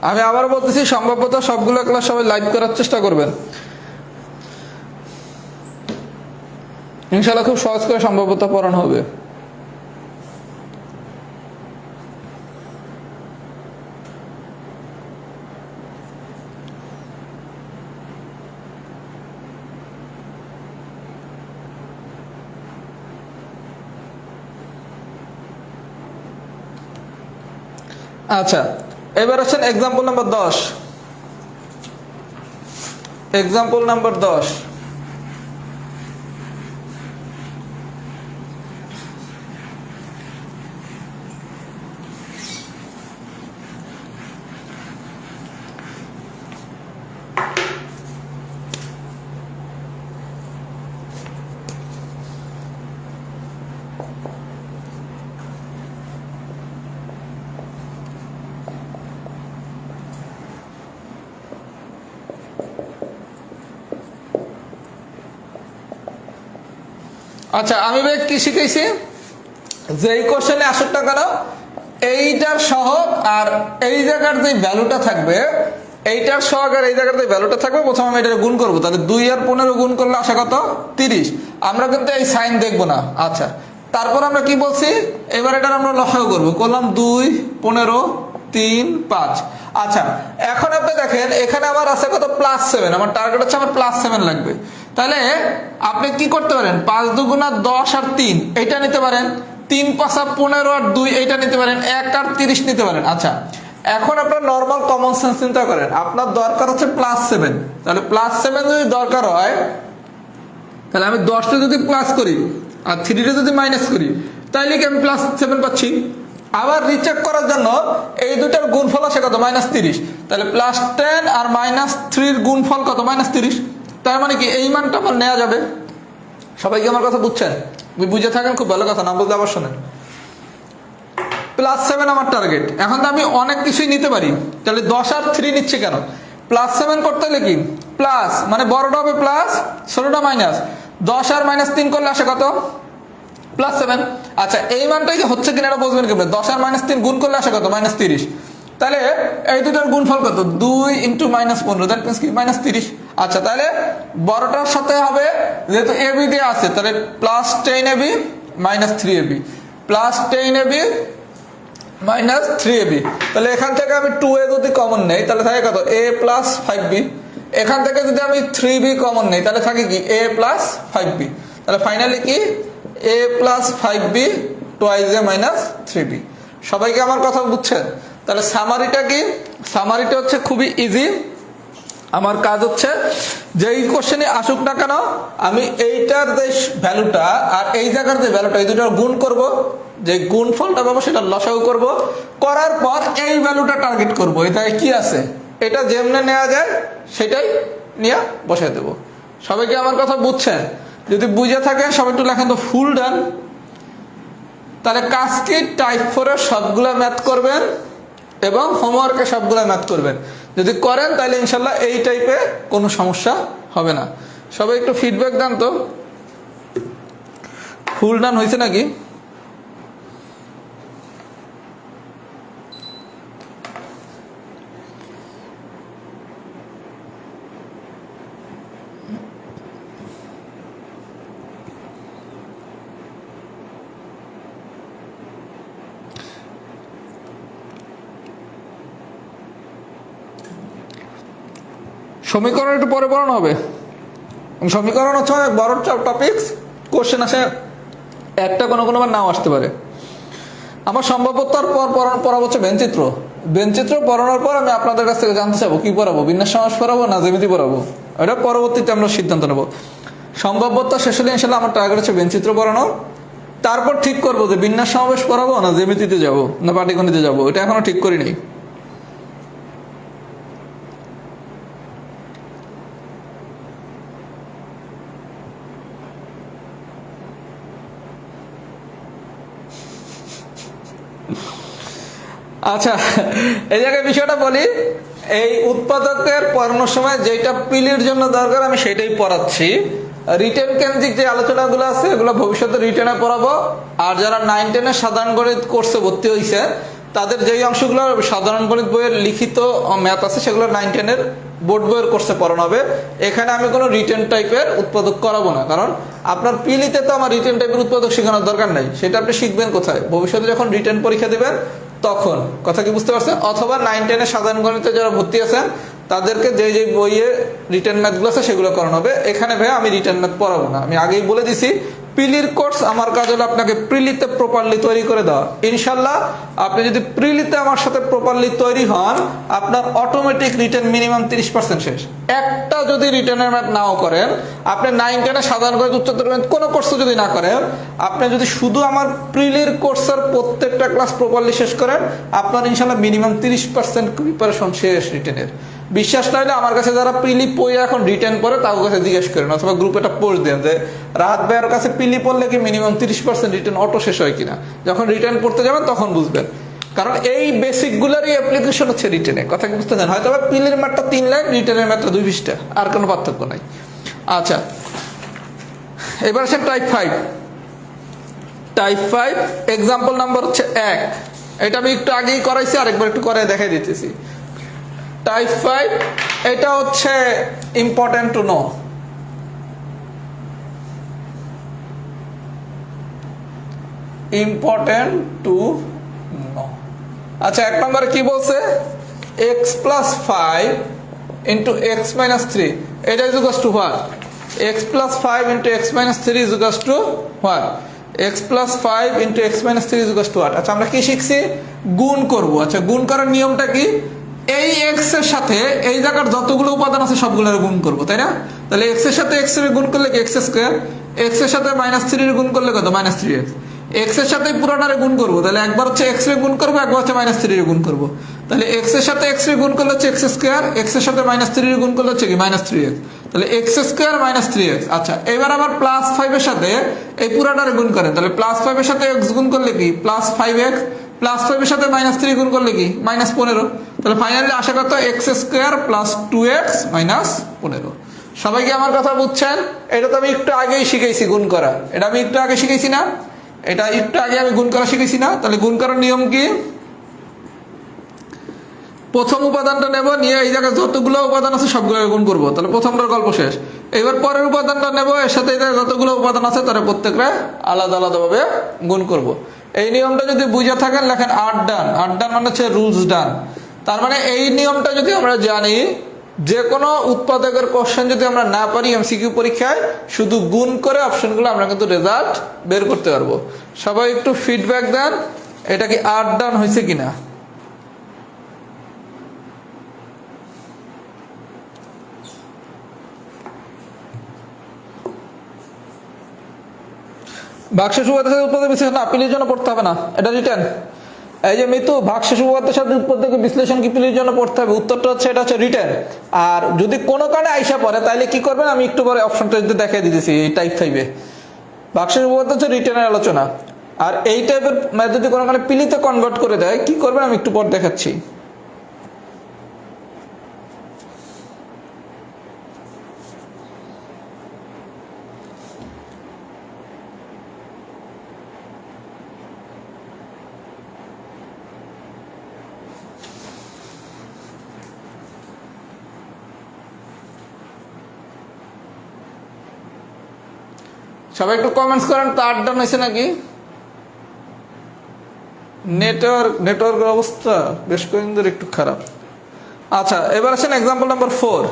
আমি আবার বলতেছি, সম্ভবত সবগুলো ক্লাস সবাই লাইভ করার চেষ্টা করবেন ইনশাল্লাহ, খুব সহজ করে সম্ভবত পড়ানো হবে। আচ্ছা, এবার আছেন এক্সাম্পল নাম্বার 10। এক্সাম্পল নাম্বার 10, আচ্ছা আমি ভাই কি শিখেছি, যে এই কোশ্চেনে আসুক না কেন এইটার সহগ আর এই জায়গার যে ভ্যালুটা থাকবে, এইটার সহগ আর এই জায়গার যে ভ্যালুটা থাকবে, প্রথমে আমি এটা গুণ করবো, তাহলে 2 আর 15 গুণ করলে আসে কত 30। আমরা কিন্তু এই সাইন দেখবো না। আচ্ছা, তারপর আমরা কি বলছি, এবার এটার আমরা লসাগু করবো, করলাম 2, 15, 3, 5। আচ্ছা, এখন আপনি দেখেন এখানে আমার আছে কত +7, আমার টার্গেট হচ্ছে আমার +7 লাগবে। তাহলে আপনি কি করতে পারেন, 5 দুগুণা 10 আর 3 এটা নিতে পারেন, 3 পাঁচা 15 আর 2 এটা নিতে পারেন, 1 আর 30 নিতে পারেন। আচ্ছা, এখন আপনার নর্মাল কমন সেন্স চিন্তা করেন, আপনার দরকার হচ্ছে +7, তাহলে +7 যদি দরকার হয় তাহলে আমি 10টা যদি প্লাস করি আর 3টা যদি মাইনাস করি তাইলে কি আমি +7 পাচ্ছি। আবার রিচেক করার জন্য এই দুটার গুণফল আসে কত -30, তাহলে +10 আর -3 এর গুণফল কত -30। তার মানে কি এই মানটা আমার নেওয়া যাবে। সবাই কি আমার কথা বুঝছেন? বুঝে থাকেন খুব ভালো কথা, না বুঝলে আবার শোনেন। +7 আমার টার্গেট, এখন তো আমি অনেক কিছুই নিতে পারি, তাহলে 10 আর 3 নিচ্ছে কেন, +7 করতে হলে কি প্লাস, মানে বড়টা হবে প্লাস ছোটটা মাইনাস, 10 আর -3 করলে আসে কত +7। আচ্ছা, এই মানটাই হচ্ছে কিনা এটা বুঝবেন কিভাবে, 10 আর -3 গুণ করলে আসে কত -30, তাহলে এই দুটার গুণফল কত 2 × -15, দ্যাট মিন্স কি -30। আচ্ছা, তাহলে বড়টার সাথে হবে যেহেতু ab দিয়ে আছে, তাহলে +10ab - 3ab, +10ab - 3ab। তাহলে এখান থেকে আমি 2a যদি কমন নেই তাহলে থাকে কত a + 5b, এখান থেকে যদি আমি 3b কমন নেই তাহলে থাকে কি a + 5b, তাহলে ফাইনালি কি a + 5b twice a - 3b। সবাইকে আমার কথা বুঝছেন? তাহলে সামারিটা কি, সামারিটা হচ্ছে খুবই ইজি। আমার কাজ হচ্ছে যেই কোশ্চেনে আসুক না কেন আমি এইটার যে ভ্যালুটা আর এই জায়গার যে ভ্যালুটা এই দুটোর গুণ করব, যে গুণফলটা পাবো সেটা লসাগু করব, করার পর এই ভ্যালুটা টার্গেট করব, এটায় কি আছে এটা যেমনে নেওয়া যায় সেটাই নিয়ে বসাই দেব। সবাইকে আমার কথা বুঝছেন? যদি বুঝে থাকেন সবাই একটু লেখেন তো ফুল ডান। তাহলে কাজ কি, টাইপ 4 এর সবগুলা ম্যাথ করবেন এবং হোমওয়ার্কে সবগুলা ম্যাথ করবেন। যদি করেন তাহলে ইনশাল্লাহ এই টাইপে কোনো সমস্যা হবে না। সবাই একটু ফিডব্যাক দেন তো, ফুল ডান হয়েছে নাকি? সমীকরণ একটু পরে পড়ানো হবে। সমীকরণ হচ্ছে অনেক বড় টপিকস, কোশ্চেন আসে একটা কোনো বার নাও আসতে পারে। আমার সম্ভাব্যতার পর পড়াবো হচ্ছে বেঞ্চিত্র। বেঞ্চিত্র পড়ানোর পর আমি আপনাদের কাছ থেকে জানতে চাবো কি পড়াবো, বিন্যাস সমাস পড়াবো না জ্যামিতি পড়াবো, এটা পরবর্তীতে আমরা সিদ্ধান্ত নেবো। সম্ভাব্যতা শেষ হলে ইনশাল্লাহ আমার টার্গেট হচ্ছে বেঞ্চিত্র পড়ানো, তারপর ঠিক করবো যে বিন্যাস সমাবেশ পড়াবো না জ্যামিতিতে যাবো না পাটিগণিতে যাবো, এটা এখনো ঠিক করিনি। আচ্ছা, এই জায়গায় বিষয়টা বলি, এই উৎপাদকের পড়ানোর সময় যেটা পিলির জন্য দরকার আমি সেটাই পড়াচ্ছি। রিটেন কেন্দ্রিক যে আলোচনাগুলো আছে এগুলো ভবিষ্যতে রিটেনে পড়াবো। আর যারা 9-10 সাধারণ গণিত কোর্সে ভর্তি হয়েছে তাদের যেই অংশগুলো সাধারণ গণিত বইয়ের লিখিত ম্যাথ আছে সেগুলো 9-10 বোর্ড বইয়ের কোর্সে পড়ানো হবে। এখানে আমি কোনো রিটেন টাইপের উৎপাদক করাবো না, কারণ আপনার পিলিতে তো আমার রিটেন টাইপের উৎপাদক শেখানোর দরকার নাই। সেটা আপনি শিখবেন কোথায়? ভবিষ্যতে যখন রিটেন পরীক্ষা দেবেন তখন। কথা কি বুঝতে পারছেন? অথবা 9-10 সাধারণ গণিতে যারা ভর্তি আছেন তাদেরকে যে যে বইয়ে রিটেন ম্যাথগুলো আছে সেগুলো করানো হবে। এখানে ভাই আমি রিটেন ম্যাথ পড়াবো না, আমি আগেই বলে দিছি। প্রিলির কোর্স আমার কাজ হলো আপনাকে প্রিলিতে প্রপারলি তৈরি করে দেওয়া। ইনশাল্লাহ আপনি যদি প্রিলিতে আমার সাথে প্রপারলি তৈরি হন আপনার অটোমেটিক রিটেন মিনিমাম 30% শেষ। একটা যদি রিটেনের ম্যাথ নাও করেন, আপনি 9-10 সাধারণ গণিত উচ্চতর গণিত কোনো কোর্স যদি না করেন, আপনি যদি শুধু আমার প্রিলির কোর্সের প্রত্যেকটা ক্লাস প্রপারলি শেষ করেন আপনার ইনশাল্লাহ মিনিমাম 30% প্রিপারেশন শেষ রিটেনের। বিশ্বাস না হলে আমার কাছে যারা পিলি পড়ে এখন রিটেন পড়ে তার কাছে জিজ্ঞেস করেন, অথবা গ্রুপে একটা পোস্ট দেন যে রাত ভাইয়ের কাছে পিলি পড়লে কি মিনিমাম 30% রিটেন অটো শেষ হয় কিনা। যখন রিটেন পড়তে যাবেন তখন বুঝবেন, কারণ এই বেসিক গুলারই অ্যাপ্লিকেশন হচ্ছে রিটেনে। কথা কি বুঝতে চান? হয়তো পিলির ম্যাথটা 3 লাইন, রিটেনের ম্যাথটা 2 পৃষ্ঠা, আর কোনো পার্থক্য নাই। আচ্ছা, এবার আসেন টাইপ 5। টাইপ 5 এক্সাম্পল নাম্বার হচ্ছে 1। এটা আমি একটু আগেই করাইছি, আরেকবার একটু করে দেখাই দিতেছি। টাইপ 5 এটা হচ্ছে important to know. Important to know. আচ্ছা, 1 নম্বরে কি বলছে? x plus 5 into x minus 3, এটা is equals to what? x plus 5 into x minus 3 is equals to what? x plus 5 into x minus 3 is equals to what? আচ্ছা, আমরা কি শিখছি? গুণ করব। আচ্ছা, গুণ করার নিয়মটা কি? এই x এর সাথে এই জায়গার যতগুলো উপাদান আছে সবগুলোর গুণ করব, তাই না? তাহলে x এর সাথে x এর গুণ করলে কি x স্কয়ার, x এর সাথে -3 এর গুণ করলে কত? -3x। x এর সাথে পুরোটারে গুণ করব, তাহলে একবার হচ্ছে x এর গুণ করব, একবার হচ্ছে -3 এর গুণ করব। তাহলে x এর সাথে x এর গুণ করলে হচ্ছে x স্কয়ার, x এর সাথে -3 এর গুণ করলে হচ্ছে কি -3x। তাহলে x স্কয়ার -3x। আচ্ছা, এবার আবার +5 এর সাথে এই পুরোটারে গুণ করেন, তাহলে +5 এর সাথে x গুণ করলে কি +5x, +5 এর সাথে -3 গুণ করলে কি -15। তাহলে ফাইনালি আশা করতে x স্কয়ার + 2x - 15। সবাই কি আমার কথা বুঝছেন? এটা তো আমি একটু আগেই শিখাইছি গুণ করা, এটা আমি একটু আগে শিখাইছি না? এটা একটু আগে আমি গুণ করা শিখেছি না? তাহলে গুণ করার নিয়ম কি? প্রথম উপাদানটা নেব, নিয়ে এই জায়গায় যতগুলো উপাদান আছে সবগুলো গুণ করব, তাহলে প্রথমটার গল্প শেষ। এবার পরের উপাদানটা নেব, এর সাথে এই জায়গায় যতগুলো উপাদান আছে তারা প্রত্যেকটা আলাদা আলাদাভাবে গুণ করব। এই নিয়মটা যদি বুঝে থাকেন লেখেন 8 ডান। 8 ডান মানে হচ্ছে রুলস ডান। তার মানে এই নিয়মটা যদি আমরা জানি, যে কোনো উৎপাদকের কোশ্চেন যদি আমরা না পারি এমসিকিউ পরীক্ষায়, শুধু গুণ করে অপশনগুলো আমরা কিন্তু রেজাল্ট বের করতে পারবো। সবাই একটু ফিডব্যাক দেন, এটা কি 8 ডান হয়েছে কিনা? ভাগশেষ উপাত্তের সাথে উৎপাদক বিশ্লেষণ আপিলের জন্য পড়তে হবে না, এটা রিটেন। এই যে মিতু, ভাগশেষ উপাত্তের সাথে উৎপাদক বিশ্লেষণ কি পিলির জন্য পড়তে হবে? উত্তরটা হচ্ছে এটা হচ্ছে রিটেন। আর যদি কোনো কারণে আইসা পড়ে তাহলে কি করবেন আমি একটু পরে অপশনটা যদি দেখাই দিতেছি। এই টাইপ 5-এ ভাগশেষ উপাত্ত হচ্ছে রিটেনের আলোচনা। আর এই টাইপের ম্যাথ যদি কোনো কারণে পিলিতে কনভার্ট করে দেয় কি করবেন আমি একটু পর দেখাচ্ছি। সবাই একটু কমেন্টস করেন তো, 8 ডান হয়েছে নাকি? নেটওয়ার্কের অবস্থা বেশ কয়েকদিন ধরে একটু খারাপ। আচ্ছা, এবার আসেন এক্সাম্পল নাম্বার 4।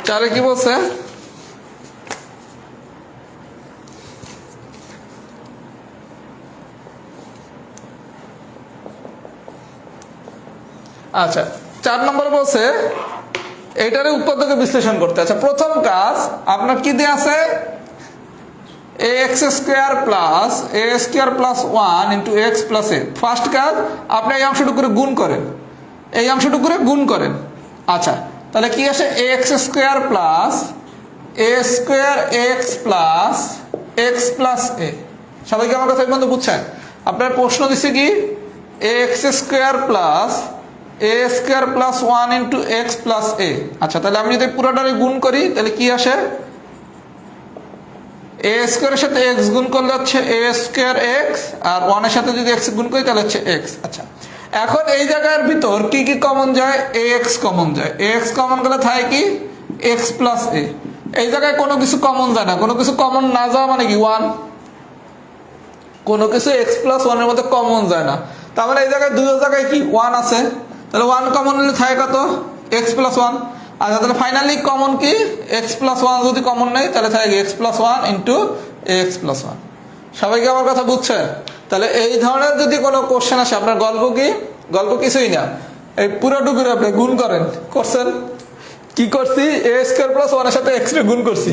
চারে কি বলছে? আচ্ছা, 4 নম্বর বলছে এইটারে উৎপাদকে বিশ্লেষণ করতে। আচ্ছা, প্রথম কাজ আপনার কি দেয়া আছে? ax² + a² + 1 + a। ফার্স্ট কাজ আপনি এই অংশটুকু করে গুণ করেন, এই অংশটুকু করে গুণ করেন। আচ্ছা, তাহলে কি আসে? ax² + a²x + x + a। সবাইকে আমার কথা পর্যন্ত বুঝছেন? আপনার প্রশ্ন দিচ্ছে কি ax² + a² + 1 * x + a। আচ্ছা, তাহলে আমি যদি পুরোটারে গুণ করি তাহলে কি আসে? a² এর সাথে x গুণ করলে হচ্ছে a²x, আর 1 এর সাথে যদি x গুণ করি তাহলে হচ্ছে x। আচ্ছা, এখন এই জায়গার ভিতর কি কি কমন যায়? ax কমন যায়। ax কমন গেলে থাকে কি x + a। এই জায়গায় কোনো কিছু কমন যায় না, কোনো কিছু কমন না যাওয়া মানে কি 1। কোনো কিছু x + 1 এর মধ্যে কমন যায় না, তার মানে এই জায়গায় দুটো জায়গায় কি 1 আছে, তাহলে 1 কমন নিলে থাকে কত? x + 1। আচ্ছা, তাহলে ফাইনালি কমন কি x + 1 যদি কমন নেই তাহলে থাকে x + 1 * x + 1। সবাইকে আমার কথা বুঝছে? তাহলে এই ধরনের যদি কোনো কোশ্চেন আসে, আপনার গল্প কি? গল্প কিছুই না, এই পুরোটুকুর আপনি গুণ করেন। করছেন কি? করছি a² + 1 এর সাথে x রে গুণ করছি।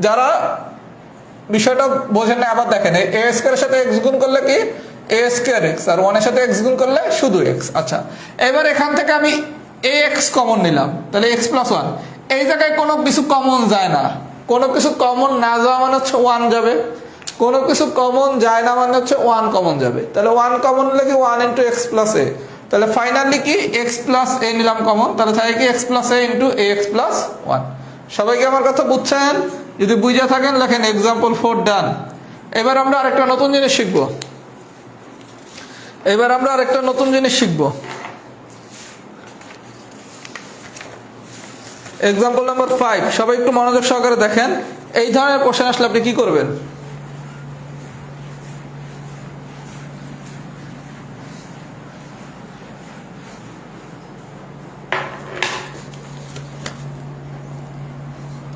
যারা বিষয়টা বোঝেন না আবার দেখেন, এই a² এর সাথে x গুণ করলে কি a²x, আর 1 এর সাথে x গুণ করলে শুধু x। আচ্ছা, এবার এখান থেকে আমি ax কমন নিলাম, তাহলে x + 1। এই জায়গায় কোনো কিছু কমন যায় না, কোনো কিছু কমন না যাওয়া মানে হচ্ছে 1 যাবে, কোনো কিছু কমন যায় না মানে হচ্ছে 1 কমন যাবে। তাহলে 1 কমন নিলে কি 1 * x + a। তাহলে ফাইনালি কি x + a নিলাম কমন, তাহলে থাকে কি x + a * ax + 1। সবাইকে আমার কথা বুঝছেন? যদি বুঝে থাকেন লেখেন এক্সাম্পল 4 ডান। এবার আমরা আরেকটা নতুন জিনিস শিখব। Example number 5। সবাই একটু মনোযোগ সহকারে দেখেন। এই ধরনের কোশ্চেন আসলে আপনি কি করবেন?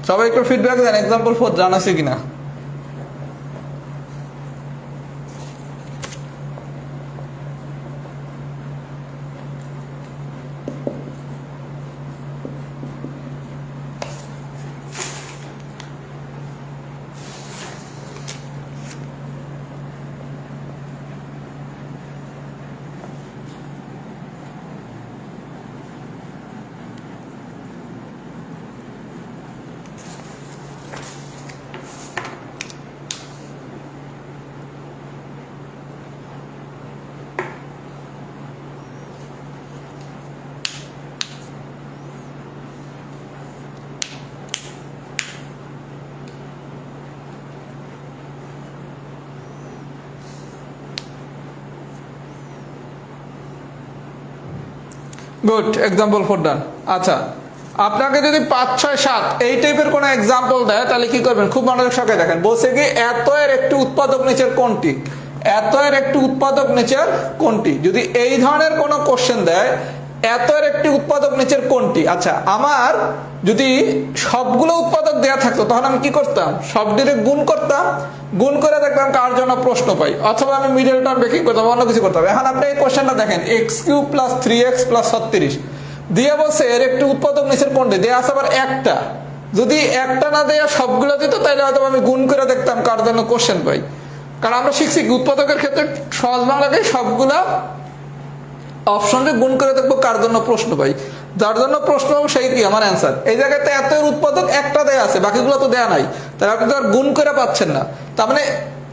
সবাই একটু ফিডব্যাক দেন, এক্সাম্পল 4 জানা আছে কিনা? গুড, এক্সাম্পল 4 ডান। আচ্ছা, আপনাকে যদি 5, 6, 7 এই টাইপের কোনো এক্সাম্পল দেয় তাহলে কি করবেন? খুব মনোযোগ সহকারে দেখেন। বলছে কি এত এর একটি উৎপাদক নিচের কোনটি? এত এর একটি উৎপাদক নিচের কোনটি? যদি এই ধরনের কোনো কোশ্চেন দেয়, এত এর একটি উৎপাদক নিচের কোনটি? আচ্ছা, আমার যদি সবগুলো উৎপাদক দেয়া থাকতো তখন আমি কি করতাম? সব ডিরেক্ট গুণ করতাম, গুণ করে দেখতাম কার জন্য প্রশ্ন পাই, অথবা আমি মিডল টার্ম ব্রেকিং করতাম, অন্য কিছু করতাম। এখন আপনি এই কোশ্চেনটা দেখেন, x³ + 3x + 36 দিয়ে বলছে এর একটি উৎপাদক নিচের কোনটি? দেয়া আছে আবার একটা। যদি একটা না দেয়া সবগুলো দিত তাহলে হয়তো আমি গুণ করে দেখতাম কার জন্য কোশ্চেন পাই। কারণ আমরা শিখছি উৎপাদকের ক্ষেত্রে সহজ বাংলাকে সবগুলা অপশনকে গুণ করে দেখবো কার জন্য প্রশ্ন পাই, যার জন্য প্রশ্ন পাবো সেই কি আমার অ্যান্সার। এই জায়গাতে এত এর উৎপাদক একটা দেয়া আছে, বাকিগুলো তো দেয়া নাই, তাহলে আপনি তো আর গুণ করে পাচ্ছেন না। তার মানে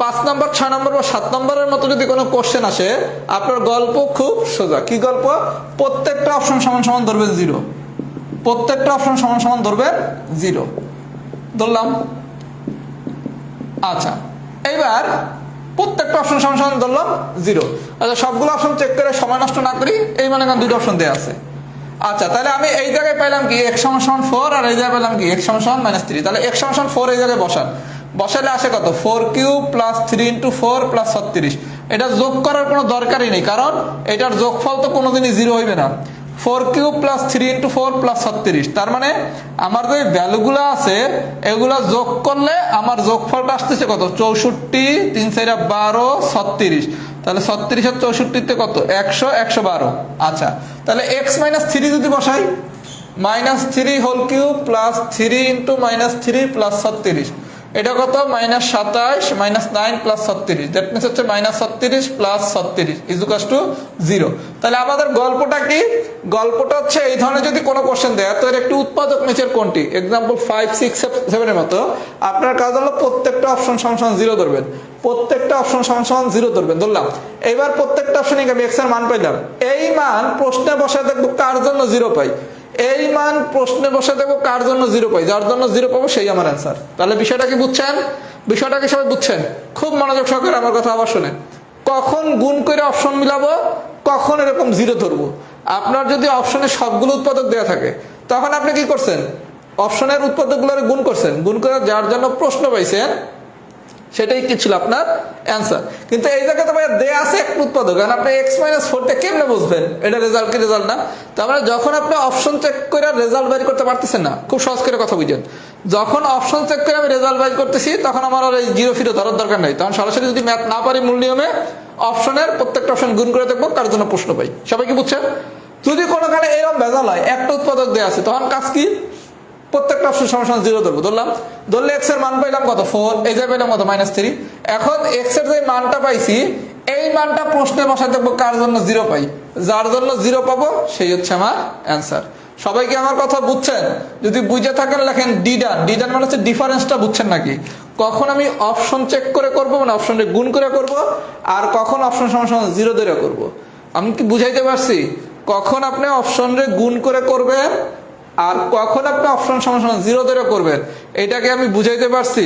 5 নম্বর, 6 নম্বর বা 7 নম্বরের মতো যদি কোনো কোশ্চেন আসে, আপনার গল্প খুব সোজা। কি গল্প? প্রত্যেকটা অপশন সমান সমান ধরবেন 0, প্রত্যেকটা অপশন সমান সমান ধরবেন 0 ধরলাম। আচ্ছা, এইবার প্রত্যেকটা অপশন সমান সমান ধরলাম 0। আচ্ছা সবগুলো অপশন চেক করে সময় নষ্ট না করি, এই মানে কারণ দুটো অপশন দেওয়া আছে। আচ্ছা তাহলে আমি এই জায়গায় পাইলাম কি x সমান সমান 4, আর এই জায়গায় পেলাম কি x সমান সমান -3। তাহলে x সমান সমান 4 এই জায়গায় বসালে আসে কত, 4³ + 3 × 4 + 36। এটা যোগ করার কোনো দরকারই নেই, কারণ এটার যোগফল তো কোনোদিনই 0 হইবে না। 4³ + 3 × 4 + 36, তার মানে আমার যে ভ্যালুগুলো আছে এগুলো যোগ করলে আমার যোগফলটা আসতেছে কত, 64 3 4 12 36। তাহলে 36 আর 64 কত, 100 112। আচ্ছা তাহলে x - 3 যদি বসাই, -3³ + 3 × -3 + 36, এটা কত, -27 -9 + 36, দ্যাট মিন্স হচ্ছে -36 + 36 = 0। তাহলে আমাদের গল্পটা কি, গল্পটা হচ্ছে এই ধরনের যদি কোনো কোশ্চেন দেয় তো এর একটি উৎপাদক নিচের কোনটি, এক্সাম্পল 5 6 7 এর মতো, আপনার কাজ হলো প্রত্যেকটা অপশন সমান সমান 0 ধরবেন, প্রত্যেকটা অপশন সমান সমান 0 ধরবেন, ধরলাম। এবার প্রত্যেকটা অপশনে আমি x এর মান পাইলাম, এই মান প্রশ্নে বসায় দেখবো কার জন্য 0 পাই, এই মান প্রশ্নে বসে দেবো কার জন্য 0 পাই, যার জন্য 0 পাবো সেই আমার অ্যান্সার। তাহলে বিষয়টা কি বুঝছেন, বিষয়টা কি সবাই বুঝছেন? খুব মনোযোগ সহকারে আমার কথা আবার শুনেন। কখন গুণ করে অপশন মিলাবো, কখন এরকম 0 ধরবো। আপনার যদি অপশনে সবগুলো উৎপাদক দেওয়া থাকে তখন আপনি কি করছেন, অপশনের উৎপাদকগুলোর গুণ করছেন, গুণ করে যার জন্য প্রশ্ন পাইছেন সেটাই কি ছিল আপনার অ্যান্সার। কিন্তু এই জায়গায় তো ভাই দেয়া আছে একটা উৎপাদক, কারণ আপনি x - 4 টা কেমনে বুঝবেন এটা রেজাল্ট কি রেজাল্ট না। তার মানে যখন আপনি অপশন চেক করে রেজাল্ট বের করতে পারতেছেন না, খুব সহজ করে কথা বুঝেন, যখন অপশন চেক করে আমি রেজাল্ট বের করতেছি তখন আমার আর এই 0 ফিরে ধরার দরকার নেই, তখন সরাসরি যদি ম্যাথ না পারি মূল নিয়মে অপশনের প্রত্যেকটা অপশন গুণ করে দেখবো কার জন্য প্রশ্ন পাই। সবাই কি বুঝছেন? যদি কোনোখানে এরকম ভেজাল হয়, একটা উৎপাদক দেওয়া আছে, তখন কাজ কি, প্রত্যেকটা অপশন সমান সমান 0 ধরবো, ধরলে x এর মান পাইলাম কত 4, এই যে পাইলাম কত -3। এখন x এর যে মানটা পাইছি এই মানটা প্রশ্নে বসায় দেখবো কার জন্য 0 পাই, যার জন্য 0 পাবো সেই হচ্ছে আমার অ্যান্সার। সবাই কি আমার কথা বুঝছেন? যদি বুঝে থাকেন লেখেন ডিডান মানে হচ্ছে ডিফারেন্সটা বুঝছেন নাকি, কখন আমি অপশন চেক করে করবো মানে অপশনে গুণ করে করব, আর কখন অপশন সমান সমান 0 ধরে করব। আমি কি বুঝাইতে পারছি? কখন আপনি অপশনে গুণ করে করবেন আর কখন আপনি অপশন সমান সমান 0 ধরে করবেন, এটাকে আমি বুঝাইতে পারছি?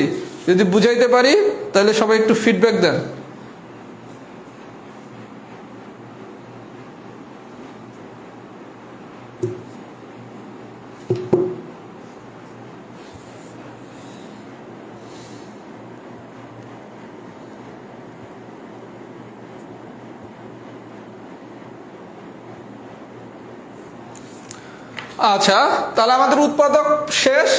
যদি বুঝাইতে পারি তাহলে সবাই একটু ফিডব্যাক দেন। আচ্ছা তাহলে আমাদের উৎপাদক শেষ,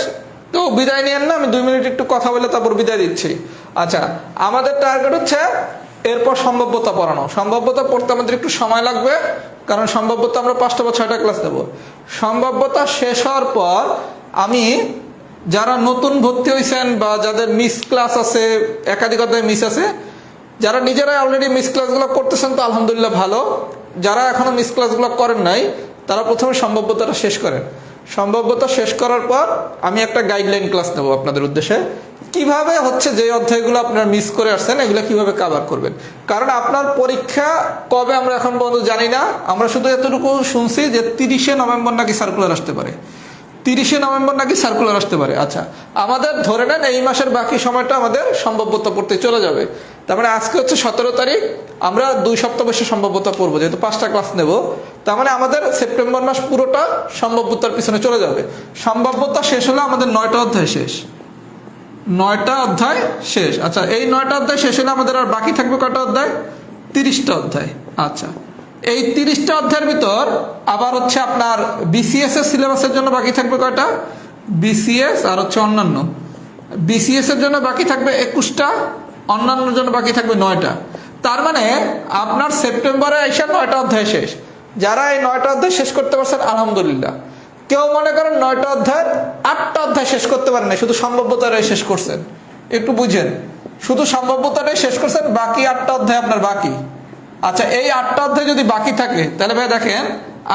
তো বিদায় নিয়েন না, আমি 2 মিনিট একটু কথা বলে তারপর বিদায় দিচ্ছি। আচ্ছা আমাদের টার্গেট হচ্ছে এরপর সম্ভাব্যতা পড়ানো। সম্ভাব্যতা পড়তে আমাদের একটু সময় লাগবে, কারণ সম্ভাব্যতা আমরা 5টা বা 6টা ক্লাস নেব। সম্ভাব্যতা শেষ হওয়ার পর আমি যারা নতুন ভর্তি হয়েছেন বা যাদের মিস ক্লাস আছে, একাধিক অধ্যায় মিস আছে, যারা নিজেরাই অলরেডি মিস ক্লাসগুলো করতেছেন তো আলহামদুলিল্লাহ ভালো, যারা এখনো মিস ক্লাসগুলো করেন নাই তারা প্রথমে সম্ভাব্যতাটা শেষ করেন। সম্ভাব্যতা শেষ করার পর আমি একটা গাইডলাইন ক্লাস নেব আপনাদের উদ্দেশ্যে, কিভাবে হচ্ছে যে অধ্যায়গুলো আপনারা মিস করে আসছেন এগুলো কিভাবে কভার করবেন। কারণ আপনার পরীক্ষা কবে আমরা এখন পর্যন্ত জানি না, আমরা শুধু এতটুকু শুনছি যে 30শে নভেম্বর নাকি সার্কুলার আসতে পারে, 30শে নভেম্বর নাকি সার্কুলার আসতে পারে। আচ্ছা আমাদের ধরে নেন এই মাসের বাকি সময়টা আমাদের সম্ভাব্যতা পড়তে চলে যাবে, তার মানে আজকে হচ্ছে 17 তারিখ, আমরা 2 সপ্তাহ বসে সম্ভাব্যতা পড়বো, যেহেতু 5টা ক্লাস নেব, তার মানে আমাদের সেপ্টেম্বর মাস পুরোটা সম্ভাব্যতার পিছনে চলে যাবে। সম্ভাব্যতা শেষ হলে আমাদের 9টা অধ্যায় শেষ, 9টা অধ্যায় শেষ। আচ্ছা এই 9টা অধ্যায় শেষ হলে আমাদের আর বাকি থাকবে কটা অধ্যায়, 30টা অধ্যায়। আচ্ছা এই 30টা অধ্যায়ের ভিতর আবার হচ্ছে আপনার বিসিএস এর সিলেবাসের জন্য বাকি থাকবে কয়টা, বিসিএস আর হচ্ছে অন্যান্য, বিসিএস এর জন্য বাকি থাকবে 21টা, অন্যান্যর জন্য বাকি থাকবে 9টা। তার মানে আপনার সেপ্টেম্বরে এসে 9টা অধ্যায় শেষ। যারা এই 9টা অধ্যায় শেষ করতে পারছেন আলহামদুলিল্লাহ। কেউ মনে করেন 9টা অধ্যায়ের 8টা অধ্যায় শেষ করতে পারেন না, শুধু সম্ভাব্যতাটাই শেষ করছেন, একটু বুঝেন, শুধু সম্ভাব্যতাটাই শেষ করছেন, বাকি 8টা অধ্যায় আপনার বাকি। আচ্ছা এই 8টা অধ্যায় যদি বাকি থাকে তাহলে ভাই দেখেন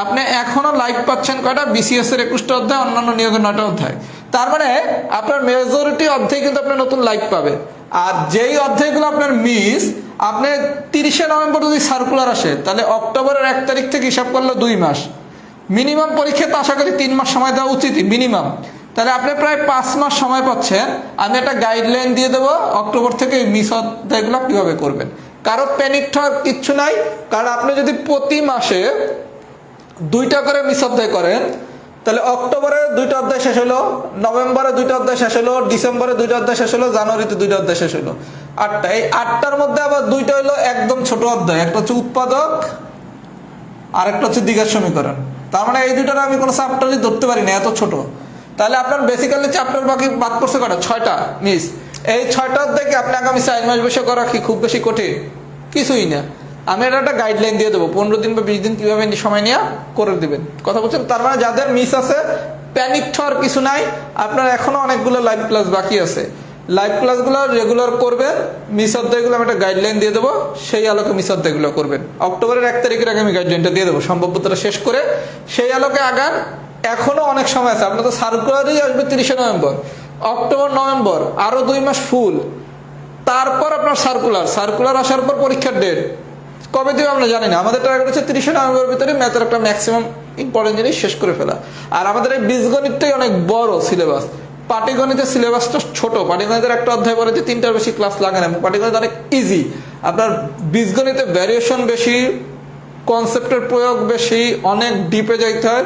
আপনি এখনো লাইক পাচ্ছেন কয়টা, বিসিএস এর 21টা অধ্যায়, অন্যান্য নিয়োগের 9টা অধ্যায়। তার মানে আপনার মেজরিটি অধ্যায় কিন্তু আপনি নতুন লাইক পাবে। আর যেই অধ্যায়গুলো আপনার মিস, আপনি 30শে নভেম্বর যদি সার্কুলার আসে তাহলে অক্টোবরের 1 তারিখ থেকে হিসাব করলে 2 মাস মিনিমাম, পরীক্ষা তো আশা করি 3 মাস সময় দেওয়া উচিত মিনিমাম। তাহলে আপনি প্রায় 5 মাস সময় পাচ্ছেন। আমি একটা গাইডলাইন দিয়ে দেবো অক্টোবর থেকে মিস অধ্যায়গুলো কিভাবে করবেন। কারো প্যানিক হওয়ার কিচ্ছু নাই, কারণ আপনি যদি প্রতি মাসে 2টা করে মিস অধ্যায় করেন, তাহলে অক্টোবরে 2টা অধ্যায় শেষ হলো, নভেম্বরে 2টা অধ্যায় শেষ হলো, ডিসেম্বরে 2টা অধ্যায় শেষ হলো, জানুয়ারিতে 2টা অধ্যায় শেষ হলো, 8টা। এই 8টার মধ্যে আবার 2টা হলো একদম ছোট অধ্যায়, একটা হচ্ছে উৎপাদক আর একটা হচ্ছে দ্বিঘাত সমীকরণ। তার মানে এই দুটার আমি কোনো চ্যাপ্টারই ধরতে পারি না, এত ছোট। তাহলে আপনার বেসিক্যালি চ্যাপ্টার বাকি বাদ করছে কটা? 6টা মিস। এই 6টা অধ্যায় কি আপনি আগামী 4 মাস বসে করা কি খুব বেশি কঠিন? কিছুই না। আমি এটা একটা গাইডলাইন দিয়ে দেবো, 15 দিন বা 20 দিন কিভাবে সময় নিয়ে করে দিবেন। কথা বলছেন? তার মানে যাদের মিস আছে প্যানিক হওয়ার কিছু নাই। আপনার এখনো অনেকগুলো লাইভ ক্লাস বাকি আছে, লাইভ ক্লাসগুলো রেগুলার করবেন। মিস অধ্যায়গুলো আমি একটা গাইডলাইন দিয়ে দেবো, সেই আলোকে মিস অধ্যায়গুলো করবেন। অক্টোবরের 1 তারিখের আগে আমি গাইডলাইনটা দিয়ে দেবো, সম্ভবতটা শেষ করে সেই আলোকে আগান। এখনো অনেক সময় আছে, আপনার তো সার্কুলারই আসবে 30শে নভেম্বর, অক্টোবর নভেম্বর আরো 2 মাস ফুল। তারপর আপনার সার্কুলার আসার পর পরীক্ষার ডেট কবে দিবে আমরা জানি না। আমাদের টার্গেট হচ্ছে 30শে নভেম্বরের ভিতরে ম্যাথের একটা ম্যাক্সিমাম ইম্পর্টেন্ট জিনিস শেষ করে ফেলা। আর আমাদের এই বীজগণিতটাই অনেক বড় সিলেবাস, পাটিগণিতের সিলেবাসটা ছোট। পাটিগণিতের একটা অধ্যায় পরে যে 3টার বেশি ক্লাস লাগে না, পাটিগণিত অনেক ইজি। আপনার বীজগণিতে ভ্যারিয়েশন বেশি, কনসেপ্টের প্রয়োগ বেশি, অনেক ডিপে যাইতে হয়।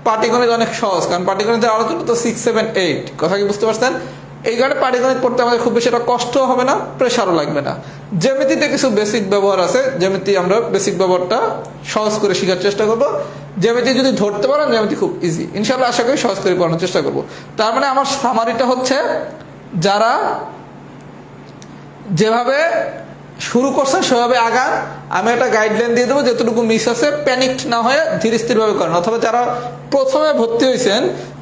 পাটিগণিত অনেক সহজ, কারণ পাটিগণিতের আলোচনা তো 6, 7, 8। কথা কি বুঝতে পারছেন? এই কারণে পাটিগণিত পড়তে আমাদের খুব বেশি একটা কষ্ট হবে না, প্রেশারও লাগবে না। জ্যামিতিতে কিছু বেসিক ব্যবহার আছে, জ্যামিতি আমরা বেসিক ব্যবহারটা সহজ করে শেখার চেষ্টা করব। জ্যামিতি যদি ধরতে পারেন, জ্যামিতি খুব ইজি, ইনশাআল্লাহ আশা করি সহজ করে পড়ানোর চেষ্টা করব। তার মানে আমার সামারিটা হচ্ছে, যারা যেভাবে শুরু করছেন সেভাবে আগান। আমি একটা গাইডলাইন দিয়ে দেবো, যেটুকু মিস আছে প্যানিক না হয়ে ধীরে স্থিরভাবে করেন। অথবা যারা প্রথমে ভর্তি হয়েছেন,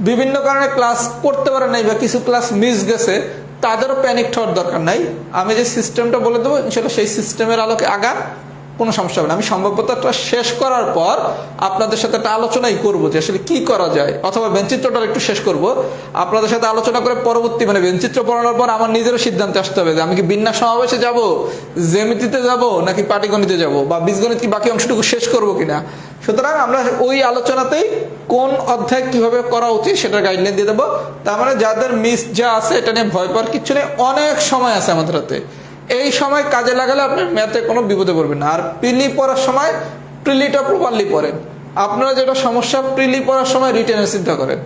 বিভিন্ন কারণে ক্লাস করতে পারেন নাই বা কিছু ক্লাস মিস গেছে, তাদেরও প্যানিক হওয়ার দরকার নাই। আমি যে সিস্টেমটা বলে দেবো ইনশাল্লাহ সেই সিস্টেমের আলোকে আগান, কোনো সমস্যা হবে না। আমি সম্ভবত একটা শেষ করার পর আপনাদের সাথে একটা আলোচনাই করবো যে আসলে কি করা যায়, অথবা বেঞ্চিত্রটা একটু শেষ করব আপনাদের সাথে আলোচনা করে। পরবর্তী মানে বেঞ্চিত্র পড়ানোর পর আমার নিজেরও সিদ্ধান্তে আসতে হবে যে আমি কি বিন্যাস সমাবেশে যাব, জ্যামিতিতে যাব, নাকি পাটিগণিতে যাব, বা বীজগণিত কি বাকি অংশটুকু শেষ করবো কিনা। সুতরাং আমরা ওই আলোচনাতেই কোন অধ্যায় কিভাবে করা উচিত সেটার গাইডলাইন দিয়ে দেবো। তার মানে যাদের মিস যা আছে এটা নিয়ে ভয় পাওয়ার কিচ্ছু নেই, অনেক সময় আছে আমাদের হাতে। এই সময় কাজে লাগালে আপনি ম্যাথে কোনো বিপদে পড়বেন না। আর প্রিলি পড়ার সময় প্রিলিটা প্রপারলি পড়েন। আপনারা যেটা সমস্যা, প্রিলি পড়ার সময় রিটেনের চিন্তা করেন,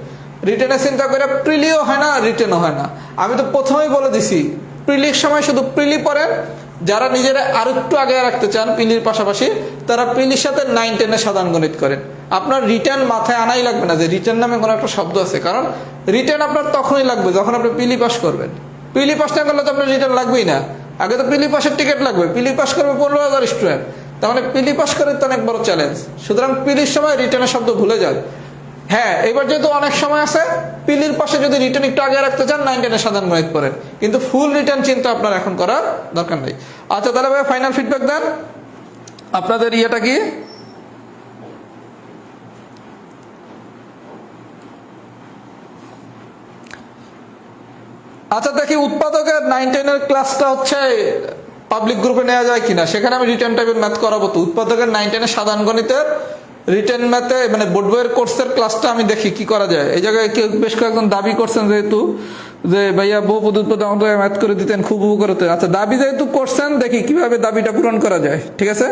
রিটেনের চিন্তা করে প্রিলিও হয় না, রিটেনও হয় না। আমি তো প্রথমেই বলে দিছি, প্রিলির সময় শুধু প্রিলি পড়েন। যারা নিজেরা আর একটু আগে রাখতে চান প্রিলির পাশাপাশি, তারা প্রিলির সাথে 9, 10 সাধারণ গণিত করেন। আপনার রিটার্ন মাথায় আনাই লাগবে না যে রিটার্ন নামে কোনো একটা শব্দ আছে, কারণ রিটার্ন আপনার তখনই লাগবে যখন আপনি প্রিলি পাস করবেন। প্রিলি পাস না করলে তো আপনার রিটার্ন লাগবেই না। আগে তো পিলি পাসের টিকিট লাগবে, পিলি পাস করবে 15,000 স্টুডেন্ট, তার মানে পিলি পাস করে তো অনেক বড় চ্যালেঞ্জ। সুতরাং পিলির সময় রিটার্নের শব্দ ভুলে যান। হ্যাঁ, এবার যেহেতু অনেক সময় আছে, পিলির পাশে যদি রিটার্ন একটু আগে রাখতে চান 9, 10 সাধারণ গণিত পড়েন, কিন্তু ফুল রিটার্ন চিন্তা আপনার এখন করার দরকার নেই। আচ্ছা, তাহলে ভাই ফাইনাল ফিডব্যাক দেন, আপনাদের ইয়েটা কি? আচ্ছা দেখি উৎপাদকের 9, 10 ক্লাসটা হচ্ছে পাবলিক গ্রুপে নেওয়া যায় কিনা, সেখানে আমি রিটার্ন টাইপের ম্যাথ করাবো। তো উৎপাদকের 9, 10 সাধারণ গণিতের রিটার্ন ম্যাথে মানে বোর্ড বইয়ের কোর্সের ক্লাসটা আমি দেখি কি করা যায়। এই জায়গায় কেউ বেশ কয়েকজন দাবি করছেন যেহেতু যে ভাইয়া বহুপদ উৎপাদক আমাদের ম্যাথ করে দিতেন, খুব উপকার হতো। আচ্ছা, দাবি যেহেতু করছেন, দেখি কিভাবে দাবিটা পূরণ করা যায়। ঠিক আছে,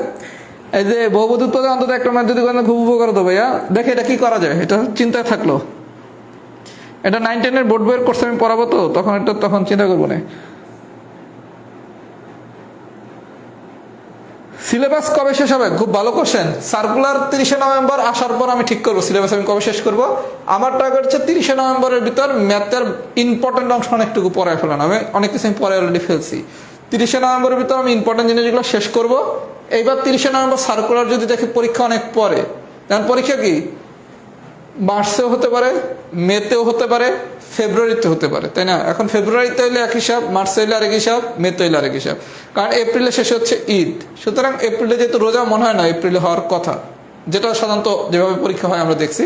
এই যে বহুপদ উৎপাদক অন্তত একটা ম্যাথ যদি করেন খুব উপকার হতো ভাইয়া, দেখি এটা কি করা যায়, এটা চিন্তায় থাকলো। এটা 9, 10 বোর্ড বইয়ের কোর্স আমি পড়াবো, তো তখন চিন্তা করবো না। সিলেবাস কবে শেষ হবে? খুব ভালো কোশ্চেন। সার্কুলার 30শে নভেম্বর আসার পর আমি ঠিক করবো সিলেবাস আমি কবে শেষ করবো। আমার টার্গেট হচ্ছে 30শে নভেম্বরের ভিতর ম্যাথের ইম্পর্টেন্ট অংশ অনেকটুকু পড়ায় ফেলানো। আমি অনেক কিছু আমি পরে অলরেডি ফেলছি। 30শে নভেম্বরের ভিতর আমি ইম্পর্টেন্ট জিনিসগুলো শেষ করবো। এইবার 30শে নভেম্বর সার্কুলার যদি দেখি পরীক্ষা অনেক পরে, কারণ পরীক্ষা কি মার্চেও হতে পারে, মেতেও হতে পারে, ফেব্রুয়ারিতে হতে পারে, তাই না? এখন ফেব্রুয়ারিতে হইলে এক হিসাব, মার্চে হইলে আরেক হিসাব, মেতে হইলে আরেক হিসাব, কারণ এপ্রিলে শেষে হচ্ছে ঈদ। সুতরাং এপ্রিলে যেহেতু রোজা মনে হয় না এপ্রিলে হওয়ার কথা, যেটা সাধারণত যেভাবে পরীক্ষা হয় আমরা দেখছি,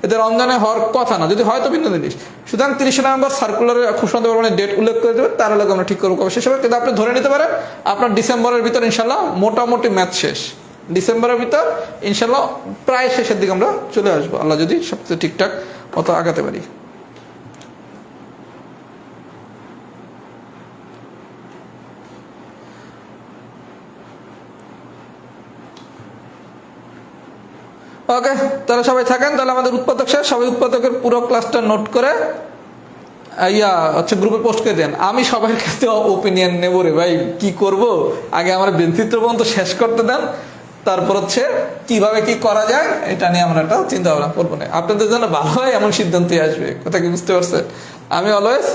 এতে রমজানে হওয়ার কথা না, যদি হয় তো ভিন্ন জিনিস। সুতরাং 30শে নভেম্বর সার্কুলারে খুব সুন্দর মানে ডেট উল্লেখ করে দেবে, তার আগে আমরা ঠিক করবো কবে শেষ হবে। কিন্তু আপনি ধরে নিতে পারেন আপনার ডিসেম্বরের ভিতর ইনশাল্লাহ মোটামুটি ম্যাথ শেষ। ডিসেম্বরের ভিতর ইনশাল্লাহ প্রায় শেষের দিকে আমরা চলে আসবো, আল্লাহ যদি সবচেয়ে ঠিকঠাক মতো আগাতে পারি। ওকে, তাহলে সবাই থাকেন। তাহলে আমাদের উৎপাদক শেষ, সবাই উৎপাদকের পুরো ক্লাসটা নোট করে গ্রুপে পোস্ট করে দেন। আমি সবার কাছে ওপিনিয়ন নেব রে ভাই, কি করব, আগে আমার বেঞ্চিত্র পর্যন্ত শেষ করতে দেন, তারপর কিভাবে কি করা যায় এটা নিয়ে আমরা একটা চিন্তা ভাবনা করবো না। আপনাদের জন্য ভালো হয় এমন সিদ্ধান্তই আসবে, কথা কি বুঝতে পারছেন? আমি অলওয়েজ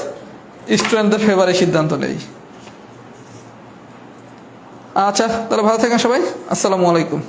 স্টুডেন্টদের ফেভারে সিদ্ধান্ত নেই। আচ্ছা, তাহলে ভালো থাকেন সবাই, আসসালামু আলাইকুম।